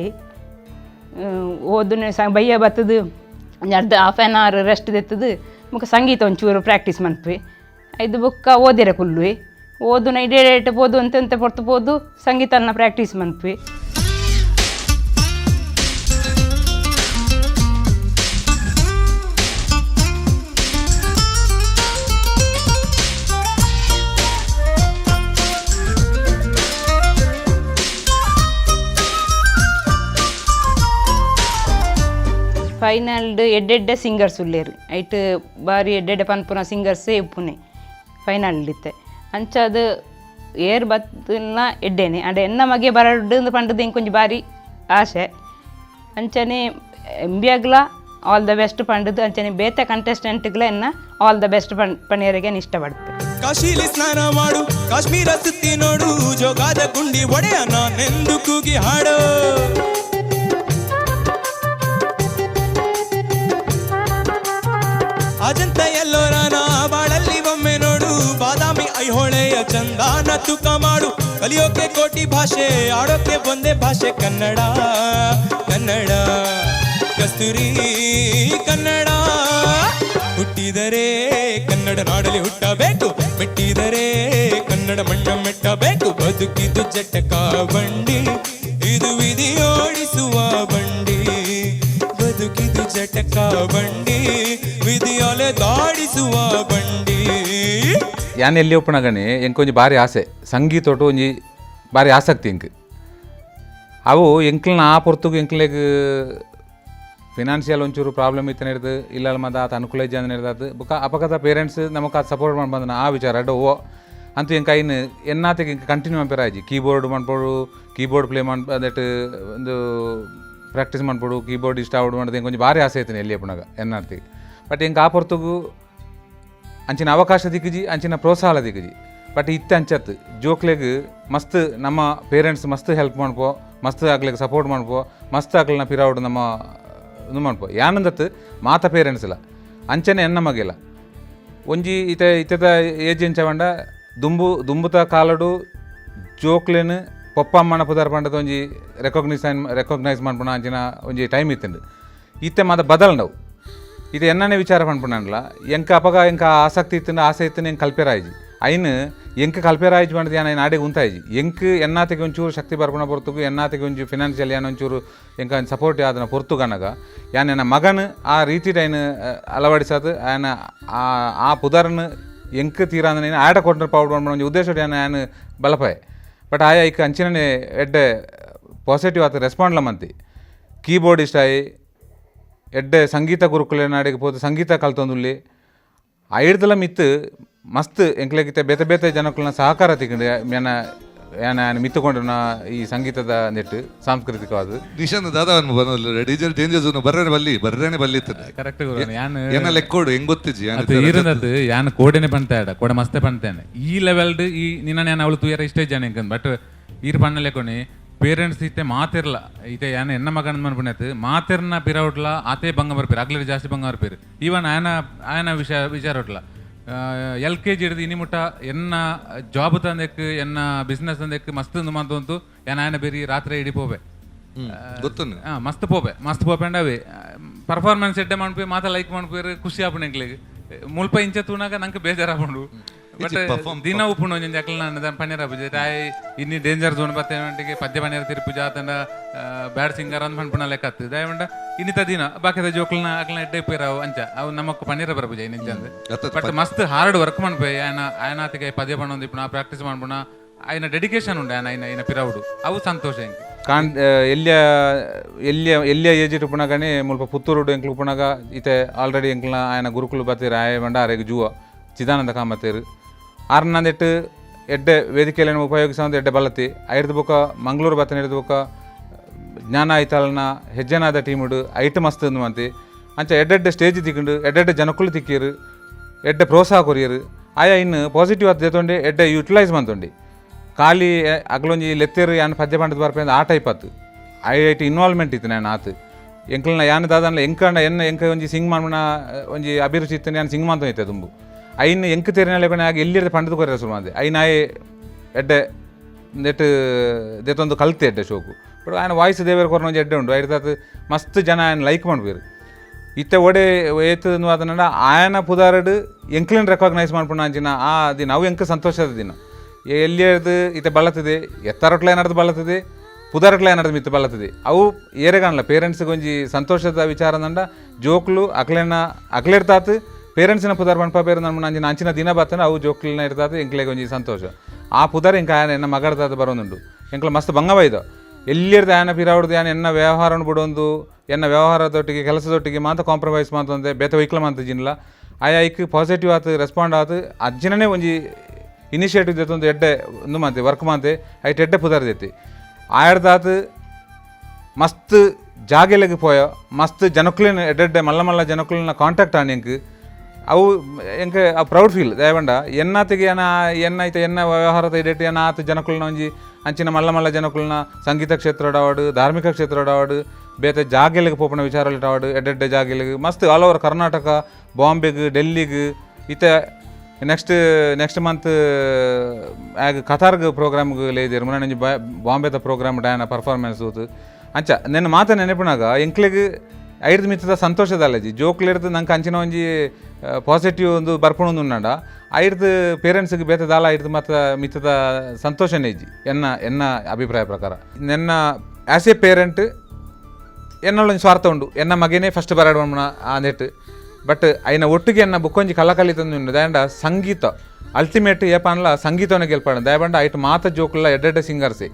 ಓದುನ ಬಯ್ಯ ಬತ್ತದು ಅರ್ಧ ಹಾಫ್ ಆನ್ ಅವರ್ ರೆಸ್ಟ್ ದೆತ್ತದು ಮುಖ ಸಂಗೀತ ಒಂಚೂರು ಪ್ರಾಕ್ಟೀಸ್ ಮನ್ಪೆ. ಇದು ಬುಕ್ಕ ಓದಿರ ಕುಲ್ವೆ ಓದುನ ಇಡೇಟ್ ಪೋದು ಅಂತ ಪೊರ್ತು ಪೋದು ಸಂಗೀತನ ಪ್ರಾಕ್ಟೀಸ್ ಮನ್ಪೆ. ಫೈನಲ್ಡ್ ಎಡ್ಡೆಡ್ಡೆ ಸಿಂಗರ್ಸ್ ಉಲ್ಲೇರು ಐಟ್ ಬಾರಿ ಎಡ್ಡೆಡ್ಡೆ ಪನ್ಪುನ ಸಿಂಗರ್ಸೇ ಉಪ್ಪುನೆ ಫೈನಲ್ಡ್ ಇತ್ತೆ. ಅಂಚದು ಏರ್ ಬತ್ತಲ್ನ ಎಡ್ಡೆನೆ ಅಡೆ ಎನ್ನ ಮಗೆ ಬರಡು ಪಂಡದು ಇಂಕೊಂಚ ಬಾರಿ ಆಸೆ. ಅಂಚನೆ ಎಂಬಿಯಾಗ್ಲ ಆಲ್ ದ ಬೆಸ್ಟ್ ಪಂಡದು ಅಂಚನೆ ಬೇತೆ ಕಂಟೆಸ್ಟೆಂಟ್ಗಳ ಎನ್ನ ಆಲ್ ದ ಬೆಸ್ಟ್ ಪಣಿಯರಿಗೆ ಇಷ್ಟಪಡ್ತೆ. ಕಾಶಿಲಿ ಸ್ನಾನ ಮಾಡು, ಕಾಶ್ಮೀರ ಸುತ್ತಿ ನೋಡು, ಜೋಗಾದ ಗುಂಡಿ ಒಡೆಯ ನಾನೆಂದು ಕೂಗಿ ಹಾಡು. ಅಜಂತ ಎಲ್ಲೋರನ ಬಾಳಲ್ಲಿ ಒಮ್ಮೆ ನೋಡು, ಬಾದಾಮಿ ಐಹೊಳೆಯ ಚಂದಾನ ತೂಕ ಮಾಡು. ಕಲಿಯೋಕೆ ಕೋಟಿ ಭಾಷೆ, ಆಡೋಕೆ ಒಂದೇ ಭಾಷೆ ಕನ್ನಡ. ಕನ್ನಡ ಕಸ್ತೂರಿ ಕನ್ನಡ. ಹುಟ್ಟಿದರೆ ಕನ್ನಡ ನಾಡಲ್ಲಿ ಹುಟ್ಟಬೇಕು, ಮೆಟ್ಟಿದರೆ ಕನ್ನಡ ಮಣ್ಣ ಮೆಟ್ಟಬೇಕು. ಬದುಕಿದು ಜಟಕ ಬಂಡಿ, ಇದು ವಿಧಿಯೋಡಿಸುವ ಬಂಡಿ. ಬದುಕಿದು ಜಟಕ ಬಂಡಿ, ವಿಧಿಯೊಲೆ ದಾಡಿಸುವ ಬಂಡಿ. ಯಾನ್ ಎಲ್ಲಿ ಒಪ್ಪಣಗಣಿ ಎಂಕೊಂಜಿ ಭಾರಿ ಆಸೆ ಸಂಗೀತ ಒಟ್ಟು ಒಂಜಿ ಭಾರಿ ಆಸಕ್ತಿ ಎಂಕ್. ಅವು ಎಂಕ್ಲನ ಆ ಪೊರ್ತುಗು ಎಂಕ್ಲೆಗ್ ಫಿನಾನ್ಷಿಯಲ್ ಒಂಚೂರು ಪ್ರಾಬ್ಲಮ್ ಇತ್ತು ನಡೆದು ಇಲ್ಲ ಮದ ಆತ ಅನುಕೂಲ ಇಜ್ಜ ಅಂತ ನಡೆದಾತು ಬುಕ್ಕ ಅಪಕದ ಪೇರೆಂಟ್ಸ್ ನಮಗೆ ಅದು ಸಪೋರ್ಟ್ ಮಾಡಿ ಬಂದನ ಆ ವಿಚಾರ ಅಡ್ಡ ಓ ಅಂತೂ ಎಂಕ ಇನ್ನು ಎನ್ನಾತಿಗೆ ಕಂಟಿನ್ಯೂ ಮಾಡ್ಪೇರಾಜಿ ಕೀಬೋರ್ಡ್ ಮಾಡ್ಬೋದು, ಕೀಬೋರ್ಡ್ ಪ್ಲೇ ಅದಟ್ಟು ಒಂದು ಪ್ರಾಕ್ಟೀಸ್ ಮಾಡ್ಬೋದು, ಕೀಬೋರ್ಡ್ ಇಷ್ಟ ಔಡ್ ಮಾಡೋದು ಕೊಂಚ ಭಾರಿ ಆಸೆ ಐತೆ ಎಲ್ಲಿ ಅಪ್ಪನಾಗ ಎನ್ನಾರ್ತಿಗೆ. ಬಟ್ ಎಂಕ ಆ ಪೊರ್ತುಗು ಅಂಚಿನ ಅವಕಾಶ ದಿಕ್ಕಜಿ, ಅಂಚಿನ ಪ್ರೋತ್ಸಾಹ ದಿಕ್ಕಜಿ. ಬಟ್ ಇತ್ತೆ ಅಂಚತ್ತು ಜೋಕ್ಲೆಗ್ ಮಸ್ತ್ ನಮ್ಮ ಪೇರೆಂಟ್ಸ್ ಮಸ್ತ್ ಹೆಲ್ಪ್ ಮಾಡ್ಪೋ, ಮಸ್ತ್ ಆಗ್ಲಿಕ್ಕೆ ಸಪೋರ್ಟ್ ಮಾಡ್ಪೋ, ಮಸ್ತ್ ಆಗ್ಲನ್ನ ಪಿರಾವಡ್ ನಮ್ಮ ಇದು ಮಾಡ್ಪೋ. ಯಾನಂದತ್ತು ಮಾತ ಪೇರೆಂಟ್ಸ್ ಇಲ್ಲ ಅಂಚನೆ ಎನ್ನ ಮಗಿಲ್ಲ ಒಂಜಿ ಇತದ ಏಜ್ ಎಂಚವಂಡ ದುಂಬುತ ಕಾಲಡು ಜೋಕ್ಲೇನು ಪೊಪ್ಪಮ್ಮನ ಪುದಾರ ಪಂಡದ ಒಂಜಿ ರೆಕಗ್ನೈಸ್ ಮಾಡ್ಪಣ ಅಂಚಿನ ಒಂಜಿ ಟೈಮ್ ಇತ್ತಂಡು ಇತ್ತೆ ಮಾತ ಬದಲ್ನವು ಇದು ಎನ್ನನೇ ವಿಚಾರ ಪಂಡ್ಪಣ್ಣಲ್ಲ ಎಂಕ ಅಪಗ ಎಂಕ ಆಸಕ್ತಿ ಇತ್ತು ಆಸೆ ಇತ್ತು ಎಂಕ ಕಲ್ಪೆರಾಯ್ಜಿ ಐನು ಎಂಕ ಕಲ್ಪೆರಾಯ್ಜಿ ಪಂಡದು ಯಾನ ನಾಡಿಗೆ ಉಂತಾಯ್ಜಿ ಎಂಕ ಎನ್ನಾತಿಗೆ ಒಂಚೂರು ಶಕ್ತಿ ಬರ್ಪಣ ಪೊರ್ತುಗು ಎನ್ನಾತಿಗೆ ಒಂಚೂರು ಫಿನಾನ್ಷಿಯಲ್ ಯಾನ ಒಂಚೂರು ಎಂಕ ಸಪೋರ್ಟ್ ಯಾದನ ಪೊರ್ತುಗನಗ ಯಾನ ನನ್ನ ಮಗನ ಆ ರೀತಿ ಐನು ಅಳವಡಿಸೋದು ಆಯನ ಆ ಪುದರ್ನ ಎಂಕ ತೀರಾಂದ ಆಟ ಕೊಟ್ಟರೆ ಪೌಡ್ ಮಾಡ್ಬೋದು ಒಂಜಿ ಉದ್ದೇಶ ಯಾನ ಬಲಪಾಯ್. ಬಟ್ ಆಯಾ ಇಕ್ಕ ಅಂಚಿನೇ ಎಡ್ಡೆ ಪಾಸಿಟಿವ್ ಆತ ರೆಸ್ಪಾಂಡ್ಲ ಮಂತಿ ಕೀಬೋರ್ಡ್ ಇಷ್ಟ ಆಯಿ ಎಡ್ಡೆ ಸಂಗೀತ ಗುರುಕುಲ ನಾಡಿಗೆ ಪೋದು ಸಂಗೀತ ಕಲ್ತೊಂದುಲ್ಲಿ ಐಡ್ದಲ ಮಿತ್ತು ಮಸ್ತ್ ಎಂಕ್ಲೆಗಿತ್ತೆ ಬೇತೆ ಬೇತೆ ಜನಕ್ಕಳನ್ನ ಸಹಕಾರ ತಿಕೊಂಡು ಯಾನ ಮಿತ್ತುಕೊಂಡು ಈ ಸಂಗೀತದ ನೆಟ್ಟು ಸಾಂಸ್ಕೃತಿಕವಾದ ನಿಶಾಂತ್ ದಾದಾ ಬಂದಿಲ್ಲ ಡಿಜಿಟಲ್ ಚೇಂಜಸ್ ಬರ್ರೇನೆ ಬಲ್ಲಿತ್ತದೆ ಕರೆಕ್ಟ್ ಏನ ಲೆಕ್ಕೋಡು ಹೆಂಗ್ ಗೊತ್ತಿಜ್ಜಿ ಇರನದು ಯಾನ್ ಕೋಡೆನೆ ಪಂತಾಡ ಕೋಡೆ ಮಸ್ತೆ ಪಂತೇನೆ ಈ ಲೆವೆಲ್ಡ್ ಈ ನಿನ್ನ ಅವಳು ತೂಯರ ಇಷ್ಟೇ ಜನ ಎಂಕಂದ್ ಬಟ್ ಈರ್ ಪಣ್ಣ ಲೆಕ್ಕೊನಿ ಪೇರೆಂಟ್ಸ್ ಇತ್ತೆ ಮಾತಿರ್ಲ ಇತ್ತೆ ಯಾನ ಎನ್ನ ಮಗನ ಮನ್ಪುಣೆತ್ ಮಾತಿರ್ನ ಪಿರೌಟ್ಲ ಆತೆ ಬಂಗ ಬರ್ಪೇರು ಅಗ್ಲರಿ ಜಾಸ್ತಿ ಬಂಗ ಬರ್ಪೇರು ಈವನ್ ಆಯನ ವಿಚಾರ ಹೊಟ್ಲ LKG ಹಿಡಿದು ಇನಿ ಮುಟ್ಟ ಎನ್ನ ಜಾಬ್ ತಂದೆಕ್ ಎನ್ನ ಬಿಸ್ನೆಸ್ ತಂದೆಕ್ ಮಸ್ತ್ ಮಂತು ಆಯನ ಬೇರಿ ರಾತ್ರಿ ಇಡಿ ಪೋಬೆ ಮಸ್ತ್ ಪೋಬೆ ಅಂಡವೆ ಪರ್ಫಾರ್ಮೆನ್ಸ್ ಎಡ್ಡೆ ಮಾಡ್ಪೇ ಮಾತ ಲೈಕ್ ಮಾಡ್ಪೇರು ಖುಷಿ ಆಪಣ ಎಂಕ್ಲೆಗ್ ಮುಲ್ಪ ಇಂಚ ತೂನಾಗ ನಂಗೆ ಬೇಜಾರಾಗ್ಬಿಡು ಬಟ್ ದಿನ ಉಪ್ಪುಂಡು ಒಂಜೊಂದು ಅಕ್ಲ ನಾನು ಪನ್ನೀರ ಪೂಜೆ ತಾಯಿ ಇನ್ನಿ ಡೇಂಜರ್ ಝೋನ್ ಬತ್ತೇವಂಟಿಗೆ ಪದ್ಯ ಪನ್ನೀರ ತಿರುಪೂಜೆ ಆತಂಡ ಬ್ಯಾಡ್ ಸಿಂಗರ್ ಅಂತ ಪನ್ಪುಣ ಲೆಕ್ಕ ಹತ್ತು ದಯವಂಡ ಇನ್ನಿತ ದಿನ ಬಾಕಿದ ಜೋಕ್ಲನ ಅಕ್ಲನ ಎಡ್ಡೆ ಇಪ್ಪಿರಾವು ಅಂಚ ಅವು ನಮಕ್ ಪನ್ನೀರ ಬರಪೂಜೆ ನಿಂಚ ಬಟ್ ಮಸ್ತ್ ಹಾರ್ಡ್ ವರ್ಕ್ ಮಾಡ್ಬೇ ಆಯನಾತಿಗೆ ಪದ್ಯ ಪಣ್ಣೊಂದು ಇಪ್ಪುಣ ಪ್ರಾಕ್ಟೀಸ್ ಮಾಡ್ಬಿಣ ఆయన డెడికేషన్ ఉండే ఆయన పిరావుడు అవు సంతోషం ఎల్య ఏజ్ ఇప్పునగానే ముಲ್ಪ పుత్తూరుడు ఎంకులు ఉప్పునగ ఇతే ఆల్రెడీ ఎంకుల ఆయన గురుకులు బతీరు ఆయబండ అరేగు ಜೂವ ಚಿದಾನಂದ ಕಾಮತ್ತೇರು ಆರ್ನಂದೆಟ್ಟು ಎಡ್ಡೆ ವೇದಿಕೆಯನ್ನು ಉಪಯೋಗಿಸೋದು ಎಡ್ಡೆ ಬಲತಿ ಐದು ಬುಕ್ಕ ಮಂಗಳೂರು ಬತ್ತನ ಹಿಡಿದು ಬುಕ್ಕ ಜ್ಞಾನ ಐತಾಳನ ಹೆಜ್ಜೆನಾದ ಟೀಮುಡು ಐಟ್ ಮಸ್ತ್ ಅಂತೆ ಅಂಚ ಎಡ್ಡೆಡ್ಡೆ ಸ್ಟೇಜ್ ತಿಕ್ಕೊಂಡು ಎಡ್ಡೆಡ್ಡೆ ಜನಕ್ಕಳು ತಿಕ್ಕಿರು ಎಡ್ಡೆ ಪ್ರೋತ್ಸಾಹ ಕೊರಿಯರು ಆಯಾ ಇನ್ನು ಪಾಸಿಟಿವ್ ಅದು ಜೊತೆ ಎಡ್ಡೆ ಯುಟಿಲೈಸ್ ಮಾಡ್ತೊಂಡು ಖಾಲಿ ಅಗ್ಲೊಂಜಿ ಲೆತ್ತೇರು ಯಾನು ಪದ್ಯ ಪಂಡದ ಬರ್ಪೇಂದು ಆ ಟೈಪ್ ಆತು ಐಟ್ ಇನ್ವಾಲ್ವ್ಮೆಂಟ್ ಇತ್ತು ನಾನು ಆತು ಎಂಕ್ಲನ ಯಾನು ದಾದನ ಎಂಕಂಡ ಎಂಕ ಒಂಜಿ ಸಿಂಗ್ ಮಾಡ್ಮಣ ಒಂಜಿ ಅಭಿರುಚಿ ಇತ್ತು ನಾನು ಸಿಂಗ್ ಮಾಡ್ತಾ ಇತ್ತೆ ತುಂಬು ಐನ್ ಎಂಕ್ ತೆರಿನಾಳೆ ಕೊನೆ ಆಗಿ ಎಲ್ಲಿರ್ದು ಪಂಡದ ಕೊರ ಶುರು ಮಾಡಿದೆ ಐನಾಯ್ ಎಡ್ಡೆ ನೆಟ್ ದೆತ್ತೊಂದು ಕಲ್ತೆ ಎಡ್ಡೆ ಶೋಕು ಬಟ್ ఆయన ವಾಯ್ಸ್ ದೇವರ ಕೊರನೊಂಜಿ ಎಡ್ಡೆ ಉಂಡು ಐರ್ದಾತು ಮಸ್ತ್ ಜನ ఆయన ಲೈಕ್ ಮಾಡ್ಬೇರು ಇತ್ತೆ ಒಡೆ ಏತನು ಅದನ್ನ ఆయన ಪುದಾರಡು ಎಂಕ್ಲನ್ ರೆಕಾಗ್ನೈಸ್ ಮಾಡ್ಪುಣ ಅಂಚಿನ ಆ ದಿನ ಅವು ಎಂಕ ಸಂತೋಷದ ದಿನ ಎಲ್ಲಿಯದು ಇತ್ತೆ ಬಲ್ಲತ್ತದೆ ಎತ್ತಾರಟ್ಲ ಏನಾರ್ದು ಬಲ್ಲತ್ತದೆ ಪುದಾರಟ್ಲ ಏನಾರ್ದು ಮಿತ್ತು ಬಲ್ಲತ್ತದೆ ಅವು ಏರೆಗಾನಲ್ಲ ಪೇರೆಂಟ್ಸ್ಗೆ ಒಂಜಿ ಸಂತೋಷದ ವಿಚಾರ ನಂಡ ಜೋಕ್ಲು ಅಕ್ಲೆರ್ತಾತು ಪೇರೆಂಟ್ಸಿನ ಪುದಾರ ಪಂಪೇರು ನಮ್ಮ ಅಂಚಿನ ಅಂಚಿನ ದಿನ ಬತ್ತಾನೆ ಅವು ಜೋಕ್ಲಿನ ಇರ್ತಾತು ಎಂಕ್ಲೆಗೆ ಒಂಜಿ ಸಂತೋಷ ಆ ಪುದಾರ ಎಂಕ ಆಯನ ಎನ್ನ ಮಗಡ್ತಾತು ಬರೋನುಂಡು ಎಂಕ್ಲ ಮಸ್ತ್ ಬಂಗವೈದು ಎಲ್ಲಿರ್ದು ಆಯನ ಪಿರಾವಡ್ದು ಯಾನು ಎನ್ನ ವ್ಯವಹಾರನ ಬಿಡೊಂದು ಎನ್ನ ವ್ಯವಹಾರದೊಟ್ಟಿಗೆ ಕೆಲಸದೊಟ್ಟಿಗೆ ಮಾತ್ರ ಕಾಂಪ್ರಮೈಸ್ ಮಾಡ್ತಂದೆ ಬೇತ ವೈಕ್ಲ ಮಂತಜಿನ್ಲ ಆಯಾ ಐಕ್ ಪಾಸಿಟಿವ್ ಆತು ರೆಸ್ಪಾಂಡ್ ಆತು ಅಜ್ಜಿನೇ ಒಂಜಿ ಇನಿಷಿಯೇಟಿವ್ ಜೊತೆ ಎಡ್ಡೆ ಒಂದು ಮಾತೆ ವರ್ಕ್ ಮಾತೆ ಐಟ್ ಎಡ್ಡೆ ಪುದಾರ್ದೈತಿ ಆಯರ್ದಾತು ಮಸ್ತ್ ಜಾಗೆಲೆಗೆ ಪೋಯ ಮಸ್ತ್ ಜನಕ್ಕಲಿನ ಎಡ್ಡೆಡ್ಡೆ ಮಲ್ಲ ಮಲ್ಲ ಜನಕ್ಕಲಿನ ಕಾಂಟ್ಯಾಕ್ಟ್ ಆಣಿ ಎಂಕ್ ಅವು ಎಂಕ ಪ್ರೌಡ್ ಫೀಲ್ ದಯವಂಡ ಎನ್ನಾತಿಗೆ ಎನ್ನೈತೆ ಎನ್ನ ವ್ಯವಹಾರದ ಇಡೇಟ್ ಏನ ಆತು ಜನಕ್ಕಲಿನ ಒಂಜಿ ಅಂಚಿನ ಮಲ್ಲ ಮಲ್ಲ ಜನಕ್ಕಲಿನ ಸಂಗೀತ ಕ್ಷೇತ್ರ ಅವಾರ್ಡ್ ಧಾರ್ಮಿಕ ಕ್ಷೇತ್ರ ಅವಾರ್ಡ್ ಬೇತೆ ಜಾಗೆಲೆಗೆ ಪೋಪಣ ವಿಚಾರ ಅವಾರ್ಡ್ ಎಡ್ಡೆಡ್ಡೆ ಜಾಗೆಲೆಗೆ ಮಸ್ತ್ ಆಲ್ ಓವರ್ ಕರ್ನಾಟಕ ಬಾಂಬೆಗೆ ಡೆಲ್ಲಿಗೆ ಇತ್ತೆ ನೆಕ್ಸ್ಟ್ ಮಂತ್ ಆಗ ಕತಾರ್ಗೆ ಪ್ರೋಗ್ರಾಮ್ಗೆ ಲೇದಿರು ಮುನ್ನ ಬಾಂಬೆದ ಪ್ರೋಗ್ರಾಮ್ ಡಾಯನ ಪರ್ಫಾರ್ಮೆನ್ಸ್ ಹೋತು ಅಂಚ ನೆನ್ನ ಮಾತ ನೆನಪಿನಾಗ ಎಂಕ್ಲೆಗೆ ಐದು ಮಿತ್ತದ ಸಂತೋಷದ ಅಲ್ಲಜಿ ಜೋಕ್ಲಿರ್ದು ನಂಗೆ ಅಂಚಿನ ಒಂಜಿ ಪಾಸಿಟಿವ್ ಒಂದು ಬರ್ಪಣೊಂದು ಉನ್ನಡ ಐದು ಪೇರೆಂಟ್ಸ್ಗೆ ಬೇತದಾಲ ಐದು ಮತ್ತು ಮಿತ್ತದ ಸಂತೋಷನೇ ಇಜ್ಜಿ ಎನ್ನ ಅಭಿಪ್ರಾಯ ಪ್ರಕಾರ ನೆನ್ನ ಆ್ಯಸ್ ಎ ಪೇರೆಂಟ್ ಎನ್ನೊಂದು ಸ್ವಾರ್ಥ ಉಂಡು ಎನ್ನ ಮಗನೇ ಫಸ್ಟ್ ಬರಾಡು ಆ ನೆಟ್ ಬಟ್ ಐನ ಒಟ್ಟಿಗೆ ಎನ್ನ ಬುಕ್ಕೊಂಜಿ ಕಲಿತಂದು ದಯಂಡ ಸಂಗೀತ ಅಲ್ಟಿಮೇಟ್ ಏಪ ಅನ್ಲ ಸಂಗೀತವನ್ನ ಗೆಲ್ಪಾಡ ದಯಬಂಡ ಐಟ್ ಮಾತ ಜೋಕ್ಲ ಎಡ್ಡೆಡ್ಡೆ ಸಿಂಗರ್ಸಿ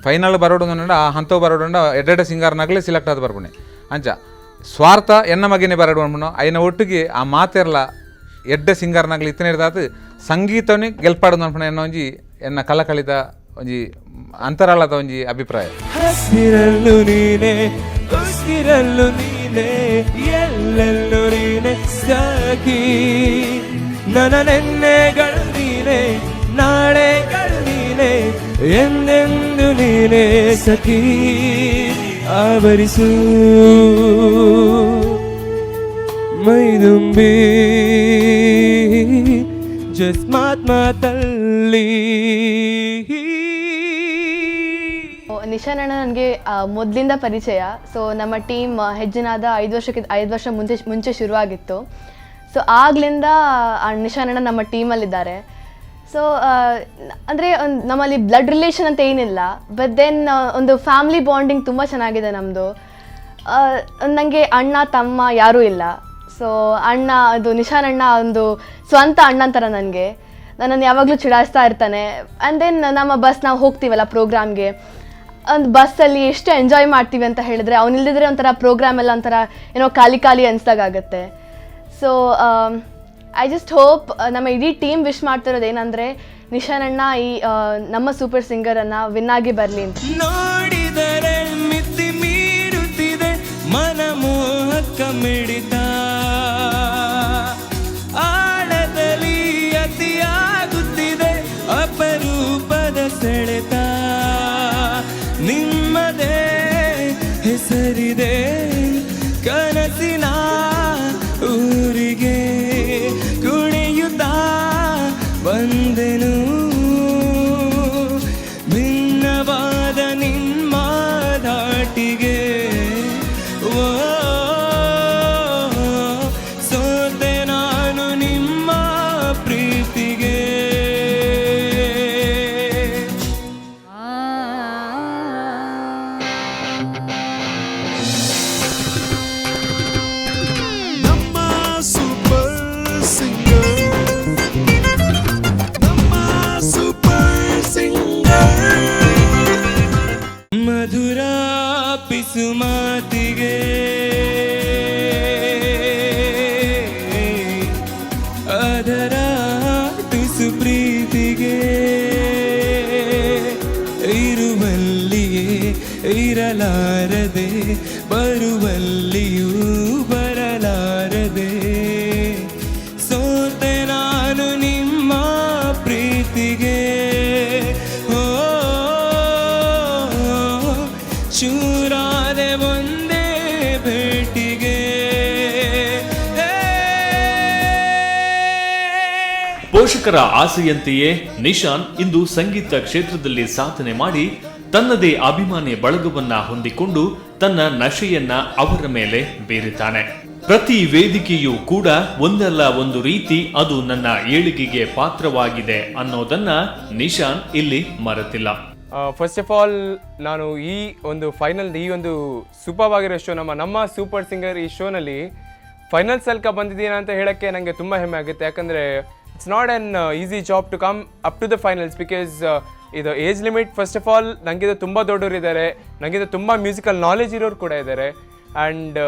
ಫೈನಲ್ ಬರೋಡು ಆ ಹಂತವು ಬರೋಡು ಎಡ್ಡೆಡ್ಡೆ ಸಿಂಗರ್ನಾಗಲೇ ಸಿಲೆಕ್ಟ್ ಆದ ಬರ್ಪಣೆ ಅಂಚ ಸ್ವಾರ್ಥ ಎನ್ನ ಮಗನೇ ಬರಾಡು ಅನ್ಬಣ ಐನ ಒಟ್ಟಿಗೆ ಆ ಮಾತೆರ್ಲ ಎಡ್ಡೆ ಸಿಂಗರ್ನಾಗಲಿ ಇತ್ತನೇ ಇರ್ದಾತು ಸಂಗೀತವನ್ನೇ ಗೆಲ್ಪಾಡು ಅನ್ಪಣ ಎನ್ನ ಒಂಜಿ ಎನ್ನ ಕಲಿತ ಒಂಜಿ ಅಂತರಾಳದ ಒಂಜಿ ಅಭಿಪ್ರಾಯ ಹಸಿರಲ್ಲು ನೀನೆ ಉಸಿರಲ್ಲು ನೀನೆ ಎಲ್ಲೆಲ್ಲೂ ನೀನೆ ಸಾಕಿ ನನ್ನ ನೆನ್ನೆಗಳು ನೀನೆ ನಾಳೆಗಳು ನೀನೆ ಎಂದೆಂದು ನೀನೆ ಸಖಿ ಆವರಿಸು ಮೈದುಂಬಿ ಜಸ್ಮಾತ್ಮತಲ್ಲಿ ನಿಶಾನ್ ಅಣ್ಣ ನನಗೆ ಮೊದಲಿಂದ ಪರಿಚಯ. ಸೊ ನಮ್ಮ ಟೀಮ್ ಹೆಜ್ಜೆನಾದ 5 ವರ್ಷ ಮುಂಚೆ ಶುರುವಾಗಿತ್ತು. ಸೊ ಆಗ್ಲಿಂದ ನಿಶಾನ್ ಅಣ್ಣ ನಮ್ಮ ಟೀಮಲ್ಲಿದ್ದಾರೆ. ಸೊ ಅಂದರೆ ನಮ್ಮಲ್ಲಿ ಬ್ಲಡ್ ರಿಲೇಷನ್ ಅಂತ ಏನಿಲ್ಲ, ಬಟ್ ದೆನ್ ಒಂದು ಫ್ಯಾಮಿಲಿ ಬಾಂಡಿಂಗ್ ತುಂಬ ಚೆನ್ನಾಗಿದೆ ನಮ್ಮದು. ನನಗೆ ಅಣ್ಣ ತಮ್ಮ ಯಾರೂ ಇಲ್ಲ. ಸೊ ಅಣ್ಣ ಅದು ನಿಶಾನ್ ಅಣ್ಣ ಒಂದು ಸ್ವಂತ ಅಣ್ಣನ ಥರ ನನಗೆ. ನನ್ನನ್ನು ಯಾವಾಗಲೂ ಚಿಡಾಯಿಸ್ತಾ ಇರ್ತಾನೆ. ಆ್ಯಂಡ್ ದೆನ್ ನಾವು ಹೋಗ್ತೀವಲ್ಲ ಪ್ರೋಗ್ರಾಮ್ಗೆ, ಒಂದು ಬಸ್ಸಲ್ಲಿ ಎಷ್ಟು ಎಂಜಾಯ್ ಮಾಡ್ತೀವಿ ಅಂತ ಹೇಳಿದ್ರೆ, ಅವನಿಲ್ದಿದ್ರೆ ಒಂಥರ ಪ್ರೋಗ್ರಾಮ್ ಎಲ್ಲ ಒಂಥರ ಏನೋ ಖಾಲಿ ಅನಿಸ್ದಾಗತ್ತೆ. ಸೊ ಐ ಜಸ್ಟ್ ಹೋಪ್ ನಮ್ಮ ಇಡೀ ಟೀಮ್ ವಿಶ್ ಮಾಡ್ತಿರೋದು ಏನಂದರೆ ನಿಶಾನ್ ಅಣ್ಣ ಈ ನಮ್ಮ ಸೂಪರ್ ಸಿಂಗರನ್ನು ವಿನ್ ಆಗಿ ಬರಲಿ ಅಂತ. ನೋಡಿದರೆ ಮಿತಿ ಮೀರುತ್ತಿದೆ ಮನಮೋಹಕ ಮಿಡಿತ, ಆಳದಲ್ಲಿ ಅತಿಯಾಗುತ್ತಿದೆ ಅಪರೂಪದ ಸೆಳೆತ, ನಿಮ್ಮದೇ ಹೆಸರಿದೆ ಕನಸಿನ ಊರಿಗೆ ಕುಣಿಯುತ್ತಾ ಬಂದೆನು, ಭಿನ್ನವಾದ ನಿಮ್ಮ ಧಾಟಿಗೆ ಸೋತೆ ನಾನು ಮಧುರ ಪಿಸು ಮಾತಿಗೆ ಅದರ ತುಸು ಪ್ರೀತಿಗೆ ಇರುವಲ್ಲಿಯೇ ಇರಲಾರದೆ ಬರುವಲ್ಲಿಯೂ ಬರಲಾರದೆ ಸೋತೆ ನಾನು ನಿಮ್ಮ ಪ್ರೀತಿಗೆ ಚೂರಾದೆ ಒಂದೇ ಭೇಟಿಗೆ. ಪೋಷಕರ ಆಸೆಯಂತೆಯೇ ನಿಶಾನ್ ಇಂದು ಸಂಗೀತ ಕ್ಷೇತ್ರದಲ್ಲಿ ಸಾಧನೆ ಮಾಡಿ ತನ್ನದೇ ಅಭಿಮಾನಿ ಬಳಗವನ್ನ ಹೊಂದಿಕೊಂಡು ತನ್ನ ನಶೆಯನ್ನ ಅವರ ಮೇಲೆ ಬೀರಿದ್ದಾನೆ. ಪ್ರತಿ ವೇದಿಕೆಯೂ ಕೂಡ ಒಂದಲ್ಲ ಒಂದು ರೀತಿ ಅದು ನನ್ನ ಏಳಿಗೆಗೆ ಪಾತ್ರವಾಗಿದೆ ಅನ್ನೋದನ್ನ ನಿಶಾನ್ ಇಲ್ಲಿ ಮರೆತಿಲ್ಲ. ಫಸ್ಟ್ ಆಫ್ ಆಲ್ ನಾನು ಈ ಒಂದು ಈ ಒಂದು ಸೂಪರ್ ಆಗಿರೋ ಶೋ ನಮ್ಮ ಸೂಪರ್ ಸಿಂಗರ್ ಈ ಶೋನಲ್ಲಿ ಫೈನಲ್ಸ್ ತನಕ ಬಂದಿದ್ದೀನಿ ಅಂತ ಹೇಳೋಕ್ಕೆ ನನಗೆ ತುಂಬ ಹೆಮ್ಮೆ ಆಗುತ್ತೆ. ಯಾಕಂದರೆ it's not an easy job to come up to the finals because ಇದು age limit first of all ನನಗಿದು ತುಂಬ ದೊಡ್ಡವರು ಇದ್ದಾರೆ, ನನಗಿದು ತುಂಬ ಮ್ಯೂಸಿಕಲ್ ನಾಲೆಜ್ ಇರೋರು ಕೂಡ ಇದ್ದಾರೆ. ಆ್ಯಂಡ್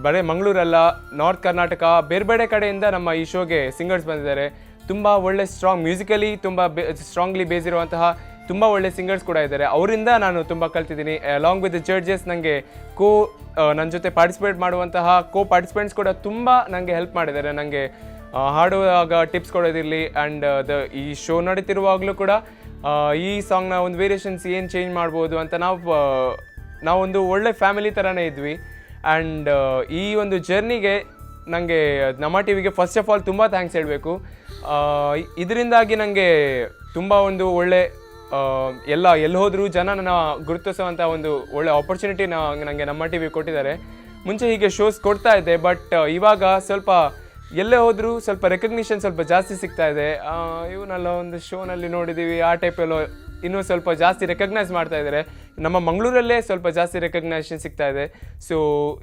ಬರೀ ಮಂಗಳೂರಲ್ಲ, ನಾರ್ತ್ ಕರ್ನಾಟಕ ಬೇರೆ ಬೇರೆ ಕಡೆಯಿಂದ ನಮ್ಮ ಈ ಶೋಗೆ ಸಿಂಗರ್ಸ್ ಬಂದಿದ್ದಾರೆ. ತುಂಬ ಒಳ್ಳೆ ಮ್ಯೂಸಿಕಲಿ ತುಂಬ ಸ್ಟ್ರಾಂಗ್ಲಿ ಬೇಸ್ ಇರುವಂತಹ ತುಂಬ ಒಳ್ಳೆ ಸಿಂಗರ್ಸ್ ಕೂಡ ಇದ್ದಾರೆ. ಅವರಿಂದ ನಾನು ತುಂಬ ಕಲ್ತಿದ್ದೀನಿ. ಅಲಾಂಗ್ ವಿತ್ ದ ಜಡ್ಜಸ್ ನನಗೆ ನನ್ನ ಜೊತೆ ಪಾರ್ಟಿಸಿಪೇಟ್ ಮಾಡುವಂತಹ ಪಾರ್ಟಿಸಿಪೆಂಟ್ಸ್ ಕೂಡ ತುಂಬ ನನಗೆ ಹೆಲ್ಪ್ ಮಾಡಿದ್ದಾರೆ. ನನಗೆ ಹಾಡುವಾಗ ಟಿಪ್ಸ್ ಕೊಡೋದಿರಲಿ ಆ್ಯಂಡ್ ಈ ಶೋ ನಡೀತಿರುವಾಗಲೂ ಕೂಡ ಈ ಸಾಂಗ್ನ ಒಂದು ವೇರಿಯೇಷನ್ಸ್ ಏನು ಚೇಂಜ್ ಮಾಡ್ಬೋದು ಅಂತ ನಾವೊಂದು ಒಳ್ಳೆ ಫ್ಯಾಮಿಲಿ ಥರನೇ ಇದ್ವಿ. ಆ್ಯಂಡ್ ಈ ಒಂದು ಜರ್ನಿಗೆ ನನಗೆ ನಮ್ಮ ಟಿವಿಗೆ ಫಸ್ಟ್ ಆಫ್ ಆಲ್ ತುಂಬ ಥ್ಯಾಂಕ್ಸ್ ಹೇಳಬೇಕು. ಇದರಿಂದಾಗಿ ನನಗೆ ತುಂಬ ಒಂದು ಒಳ್ಳೆ ಎಲ್ಲಿ ಹೋದರೂ ಜನ ನನ್ನ ಗುರುತಿಸುವಂಥ ಒಂದು ಒಳ್ಳೆ ಆಪರ್ಚುನಿಟಿ ನನಗೆ ನಮ್ಮ ಟಿವಿ ಕೊಟ್ಟಿದ್ದಾರೆ. ಮುಂಚೆ ಹೀಗೆ ಶೋಸ್ ಕೊಡ್ತಾ ಇದ್ದೆ, ಬಟ್ ಇವಾಗ ಸ್ವಲ್ಪ ಎಲ್ಲೇ ಹೋದರೂ ಸ್ವಲ್ಪ ರೆಕಗ್ನಿಷನ್ ಸ್ವಲ್ಪ ಜಾಸ್ತಿ ಸಿಗ್ತಾ ಇದೆ. ಇವನ್ನೆಲ್ಲ ಒಂದು ಶೋನಲ್ಲಿ ನೋಡಿದ್ದೀವಿ, ಆ ಟೈಪೆಲ್ಲೋ ಇನ್ನೂ ಸ್ವಲ್ಪ ಜಾಸ್ತಿ ರೆಕಗ್ನೈಸ್ ಮಾಡ್ತಾ ಇದ್ದಾರೆ. ನಮ್ಮ ಮಂಗಳೂರಲ್ಲೇ ಸ್ವಲ್ಪ ಜಾಸ್ತಿ ರೆಕಗ್ನೈಷನ್ ಸಿಗ್ತಾ ಇದೆ. ಸೊ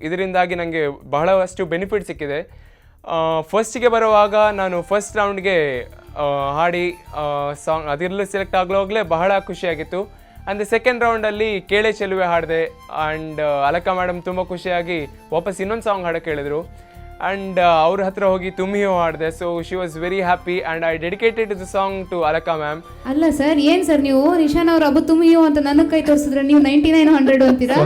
ಇದರಿಂದಾಗಿ ನನಗೆ ಬಹಳಷ್ಟು ಬೆನಿಫಿಟ್ ಸಿಕ್ಕಿದೆ. ಫಸ್ಟಿಗೆ ಬರುವಾಗ ನಾನು ಫಸ್ಟ್ ರೌಂಡ್ಗೆ ಹಾಡಿ ಸಾಂಗ್ ಅದರಲ್ಲೂ ಸೆಲೆಕ್ಟ್ ಆಗಲೋಗಲೇ ಬಹಳ ಖುಷಿಯಾಗಿತ್ತು. ಆ್ಯಂಡ್ ಸೆಕೆಂಡ್ ರೌಂಡಲ್ಲಿ ಕೇಳೆ ಚೆಲುವೆ ಹಾಡಿದೆ. ಆ್ಯಂಡ್ ಅಲಕ ಮೇಡಮ್ ತುಂಬ ಖುಷಿಯಾಗಿ ವಾಪಸ್ ಇನ್ನೊಂದು ಸಾಂಗ್ ಹಾಡೋಕ್ಕೆ ಹೇಳಿದ್ರು. ಆ್ಯಂಡ್ ಅವ್ರ ಹತ್ರ ಹೋಗಿ ತುಮ್ಹಿಯೋ ಹಾಡಿದೆ. So she was very happy and I dedicated the song to Alaka ma'am. ಅಲ್ಲ ಸರ್, ಏನು ಸರ್ ನೀವು ನಿಶಾನ್ ಅವ್ರ ಅಬ್ಬ ತುಮ್ಹಿಯೋ ಅಂತ ನನಗೆ ಕೈ ತೋರಿಸಿದ್ರೆ ನೀವು 99 100 ಅಂತೀರಾ?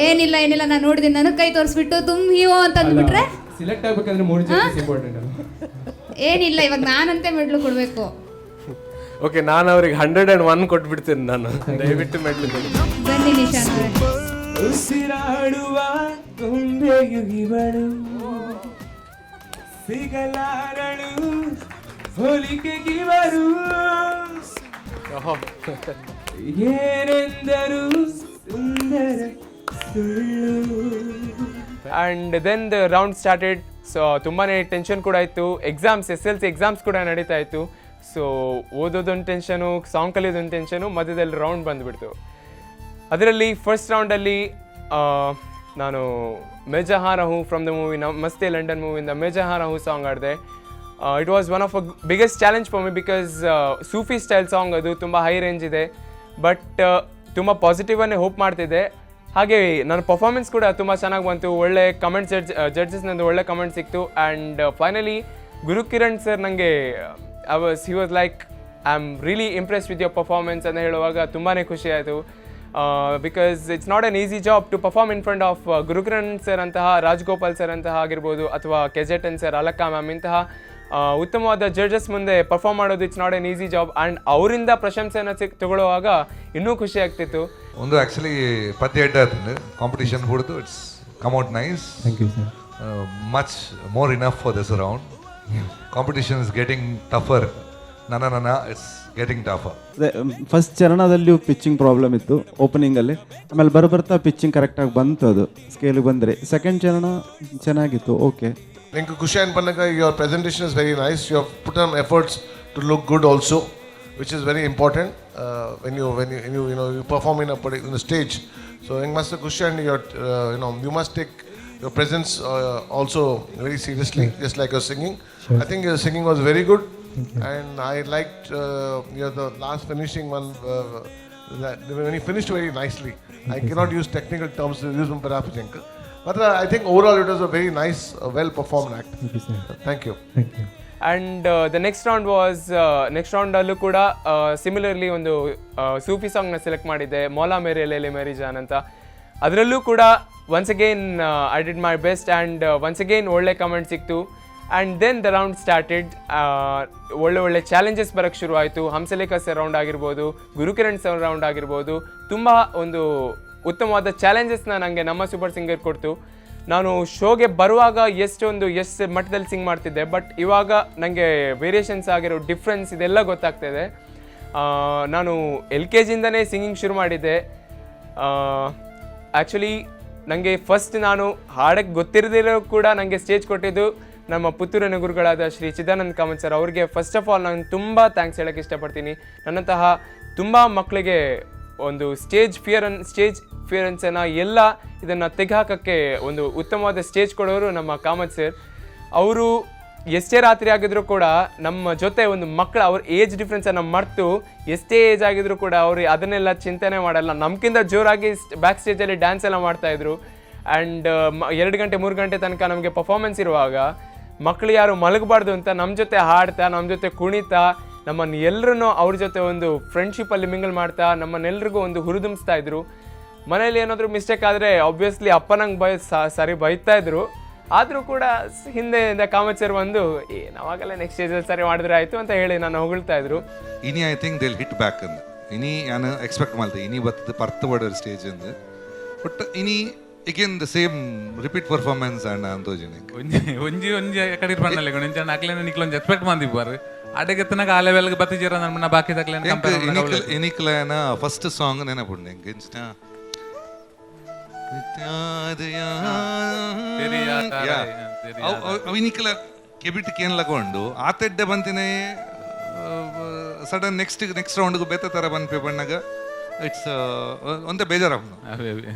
ಏನಿಲ್ಲ ನಾನು ನೋಡಿದ್ದೀನಿ, ನನಗೆ ಕೈ ತೋರಿಸ್ಬಿಟ್ಟು ತುಮ್ಹಿಯೋ ಅಂತ ಅಂದ್ಬಿಟ್ರೆ ಸೆಲೆಕ್ಟ್ ಆಗಬೇಕಂದ್ರೆ 3 ಜಡ್ಜಸ್ ಇಂಪಾರ್ಟೆಂಟ್ ಅಲ್ಲ? ಏನಿಲ್ಲ, ಇವಾಗ ನಾನಂತೆ ಮೆಡ್ಲು ಕೊಡಬೇಕು. ಓಕೆ, ನಾನು ಅವ್ರಿಗೆ 101 ಕೊಟ್ಬಿಡ್ತೀನಿ. ನಾನು ದಯವಿಟ್ಟು ಮೆಡ್ಲು ಕೊಡಿ. ಬನ್ನಿ ನಿಶಾನ್ ಅವರೇ. ಉಸಿರಾಡುವ ಗೊಂಬೆಯುಗಿವಳು ಸಿಗಲಾರಳು ಹೋಲಿಕೆಗಿವರು ಏನೆಂದರು ಸುಂದರ ಸುಳ್ಳು. And then the round started. So ತುಂಬಾ ಟೆನ್ಷನ್ ಕೂಡ ಇತ್ತು. SSLC ಎಕ್ಸಾಮ್ಸ್ ಕೂಡ ನಡೀತಾ ಇತ್ತು. ಸೊ ಓದೋದೊಂದು ಟೆನ್ಷನು, ಸಾಂಗ್ ಕಲಿಯೋದೊಂದು ಟೆನ್ಷನು, ಮಧ್ಯದಲ್ಲಿ ರೌಂಡ್ ಬಂದುಬಿಡ್ತು. ಅದರಲ್ಲಿ ಫಸ್ಟ್ ರೌಂಡಲ್ಲಿ ನಾನು Main Jahan Rahoon from the movie Namaste London ಮೂವಿಯಿಂದ ಮೈ ಜಹಾನ್ ರಹೂಂ ಸಾಂಗ್ ಆಡಿದೆ. It was one of a biggest challenge for me because Sufi style song, ಅದು ತುಂಬ ಹೈ ರೇಂಜ್ ಇದೆ. ಬಟ್ ತುಂಬ ಪಾಸಿಟಿವನ್ನೇ ಹೋಪ್ ಮಾಡ್ತಿದ್ದೆ. ಹಾಗೆ ನನ್ನ ಪರ್ಫಾರ್ಮೆನ್ಸ್ ಕೂಡ ತುಂಬ ಚೆನ್ನಾಗಿ ಬಂತು. ಒಳ್ಳೆ ಕಮೆಂಟ್ಸ್ ಜಡ್ಜಸ್ನಂದು ಒಳ್ಳೆ ಕಮೆಂಟ್ ಸಿಕ್ತು. ಆ್ಯಂಡ್ ಫೈನಲಿ ಗುರುಕಿರಣ್ ಸರ್ ನನಗೆ he was like I am really impressed with your performance ಅಂತ ಹೇಳುವಾಗ ತುಂಬಾ ಖುಷಿ ಆಯಿತು. Because it's not an easy job to perform in front of Gurukiran sir ಅಂತಹ, ರಾಜ್ಗೋಪಾಲ್ ಸರ್ ಅಂತಹ ಆಗಿರ್ಬೋದು, ಅಥವಾ ಕೆಜೆಟನ್ ಸರ್, ಅಲಕ್ಕ ಮ್ಯಾಮ್ ಇಂತಹ ಉತ್ತಮವಾದ ಜಡ್ಜಸ್ ಮುಂದೆ ಪರ್ಫಾರ್ಮ್ ಮಾಡೋದು it's not an easy job. And ಅವರಿಂದ ಪ್ರಶಂಸೆಯನ್ನು ತಗೊಳ್ಳುವಾಗ ಇನ್ನೂ ಖುಷಿ ಆಗ್ತಿತ್ತು. ಒಂದು ಆ್ಯಕ್ಚುಲಿ ಪದ್ಯ ಇಡ್ಡಾತಂದು ಕಾಂಪಿಟೇಷನ್ ಹುಡ್ದು it's come out nice. Thank you sir. Much more enough for this round. Competition is getting tougher. ನನ್ನ ಇಟ್ಸ್ ಗೆಟಿಂಗ್ ಟಫರ್. ಫಸ್ಟ್ ಚರಣದಲ್ಲಿಯೂ ಪಿಚ್ಚಿಂಗ್ ಪ್ರಾಬ್ಲಮ್ ಇತ್ತು ಓಪನಿಂಗಲ್ಲಿ. ಆಮೇಲೆ ಬರ್ತಾ ಪಿಚ್ಚಿಂಗ್ ಕರೆಕ್ಟಾಗಿ ಬಂತು, ಅದು ಸ್ಕೇಲಿಗೆ ಬಂದರೆ. ಸೆಕೆಂಡ್ ಚರಣ ಚೆನ್ನಾಗಿತ್ತು, okay. Thank Kusha and Pannaka, your presentation is very nice. You have put on efforts to look good also, which is very important when you perform in a stage. So Master Kusha and your you must take your presence also very seriously, just like your singing. Sure. I think your singing was very good, and I liked the last finishing one when he finished very nicely. I cannot use technical terms to use Parapajanka. But I think overall it was a very nice, well-performed act. Thank you, sir. Thank you. Thank you. And the next round was next ರೌಂಡಲ್ಲೂ ಕೂಡ similarly ಒಂದು ಸೂಫಿ ಸಾಂಗ್ನ select ಮಾಡಿದ್ದೆ, ಮೌಲಾ ಮೇರೆ ಲೇಲೆ ಮೇರಿ John ಅಂತ. ಅದರಲ್ಲೂ ಕೂಡ once again I did my best and once again ಒಳ್ಳೆ comment ಸಿಕ್ತು. And then the round started. ಒಳ್ಳೆ ಚಾಲೆಂಜಸ್ ಬರೋಕ್ಕೆ ಶುರು ಆಯಿತು. ಹಂಸಲೇಖ ಸರ್ ರೌಂಡ್ ಆಗಿರ್ಬೋದು, ಗುರುಕಿರಣ್ ಸರ್ ರೌಂಡ್ ಆಗಿರ್ಬೋದು, ತುಂಬ ಒಂದು ಉತ್ತಮವಾದ ಚಾಲೆಂಜಸ್ನ ನನಗೆ ನಮ್ಮ ಸೂಪರ್ ಸಿಂಗರ್ ಕೊಡ್ತು. ನಾನು ಶೋಗೆ ಬರುವಾಗ ಎಷ್ಟು ಮಟ್ಟದಲ್ಲಿ ಸಿಂಗ್ ಮಾಡ್ತಿದ್ದೆ, ಬಟ್ ಇವಾಗ ನನಗೆ ವೇರಿಯೇಷನ್ಸ್ ಆಗಿರೋ ಡಿಫ್ರೆನ್ಸ್ ಇದೆಲ್ಲ ಗೊತ್ತಾಗ್ತಾಯಿದೆ. ನಾನು LKGಯಿಂದನೇ ಸಿಂಗಿಂಗ್ ಶುರು ಮಾಡಿದ್ದೆ. ಆ್ಯಕ್ಚುಲಿ ನನಗೆ ಫಸ್ಟ್ ನಾನು ಹಾಡಕ್ಕೆ ಗೊತ್ತಿರದಿರೋ ಕೂಡ ನನಗೆ ಸ್ಟೇಜ್ ಕೊಟ್ಟಿದ್ದು ನಮ್ಮ ಪುತ್ತೂರಿನ ಗುರುಗಳಾದ ಶ್ರೀ ಚಿದಾನಂದ ಕಾಮತ್ ಸರ್. ಅವ್ರಿಗೆ ಫಸ್ಟ್ ಆಫ್ ಆಲ್ ನಾನು ತುಂಬ ಥ್ಯಾಂಕ್ಸ್ ಹೇಳೋಕ್ಕೆ ಇಷ್ಟಪಡ್ತೀನಿ. ನನ್ನಂತಹ ತುಂಬ ಮಕ್ಕಳಿಗೆ ಒಂದು ಸ್ಟೇಜ್ ಫಿಯರೆನ್ಸನ್ನು ಎಲ್ಲ ಇದನ್ನು ತೆಗೆಹಾಕೋಕ್ಕೆ ಒಂದು ಉತ್ತಮವಾದ ಸ್ಟೇಜ್ ಕೊಡೋರು ನಮ್ಮ ಕಾಮತ್ ಸರ್. ಅವರು ಎಷ್ಟೇ ರಾತ್ರಿ ಆಗಿದ್ರು ಕೂಡ ನಮ್ಮ ಜೊತೆ ಒಂದು ಮಕ್ಕಳು ಅವ್ರ ಏಜ್ ಡಿಫ್ರೆನ್ಸನ್ನು ಮರೆತು ಎಷ್ಟೇ ಏಜ್ ಆಗಿದ್ರು ಕೂಡ ಅವರು ಅದನ್ನೆಲ್ಲ ಚಿಂತನೆ ಮಾಡಲ್ಲ, ನಮ್ಗಿಂತ ಜೋರಾಗಿ ಬ್ಯಾಕ್ ಸ್ಟೇಜಲ್ಲಿ ಡ್ಯಾನ್ಸ್ ಎಲ್ಲ ಮಾಡ್ತಾಯಿದ್ರು. ಆ್ಯಂಡ್ 2 ಗಂಟೆ 3 ಗಂಟೆ ತನಕ ನಮಗೆ ಪರ್ಫಾರ್ಮೆನ್ಸ್ ಇರುವಾಗ ಮಕ್ಕಳು ಯಾರು ಮಲಗಬಾರ್ದು ಅಂತ ನಮ್ಮ ಜೊತೆ ಹಾಡ್ತಾ, ನಮ್ಮ ಜೊತೆ ಕುಣಿತಾ, ನಮ್ಮನ್ನು ಎಲ್ಲರೂ ಅವ್ರ ಜೊತೆ ಒಂದು ಫ್ರೆಂಡ್ಶಿಪ್ಪಲ್ಲಿ ಮಿಂಗಲ್ ಮಾಡ್ತಾ ನಮ್ಮನ್ನೆಲ್ರಿಗೂ ಒಂದು ಹುರಿದುಂಬಿಸ್ತಾ ಇದ್ರು. ಮನೇಲಿ ಏನಾದರೂ ಮಿಸ್ಟೇಕ್ ಆದರೆ ಆಬ್ವಿಯಸ್ಲಿ ಅಪ್ಪ ನಂಗೆ ಸರಿ ಬೈತಾ ಇದ್ರು. ಆದರೂ ಕೂಡ ಹಿಂದೆ ಕಾಮತ್ ಸರ್ ಬಂದು ನಾವಾಗಲೇ ನೆಕ್ಸ್ಟ್ ಸ್ಟೇಜಲ್ಲಿ ಸರಿ ಮಾಡಿದ್ರೆ ಆಯಿತು ಅಂತ ಹೇಳಿ ನಾನು ಹೊಗಳ್ತಾ ಇದ್ರು. ಇನಿ I think they'll hit back ಅಂದು ಇನಿ ನಾನು ಎಕ್ಸ್ಪೆಕ್ಟ್ ಮಾಡ್ತೆ ಇನಿ ಪರ್ತ್ ಬಡರ್ ಸ್ಟೇಜ್ ಅಂದು. ಬಟ್ ಇನಿ again the same repeat performance and andojine ಒಂಜಿ ಕಡಿರ್ ಪಣ್ಣಲೆ ಗೊಂಜ ಅಕ್ಲೆನ ನಿಕ್ಲೊಂಜ ಎಕ್ಸ್ಪೆಕ್ಟ್ ಮಾಡಿಬಾರು ಅಡೆಗೆ ತನಕ ಆ ಲೆವೆಲ್ ಗೆ ಬತ್ತಿಜರ ನನ್ನ ಬಾಕಿ ತಕ್ಲೆನ ಕಂಪೇರ್ ಮಾಡಲ್ಲ. ಇನಿಕ್ಲನ ಫಸ್ಟ್ ಸಾಂಗ್ ನೆನಪುಂಡೆ ಎಂಗೇಜ್ಟ ಅವಿನಿಕ್ಲ ಕೆಬಿಟ್ ಕೇನ್ ಲಗೊಂಡು ಆತೆಡ್ಡೆ ಬಂತಿನೇ ಸಡನ್ ನೆಕ್ಸ್ಟ್ ರೌಂಡ್ಗೆ ಬೇತ ತರ ಬಂದ್ಪೆ ಬಣ್ಣಗ ಇಟ್ಸ್ ಒಂದೇ ಬೇಜಾರಾಗ್ನು.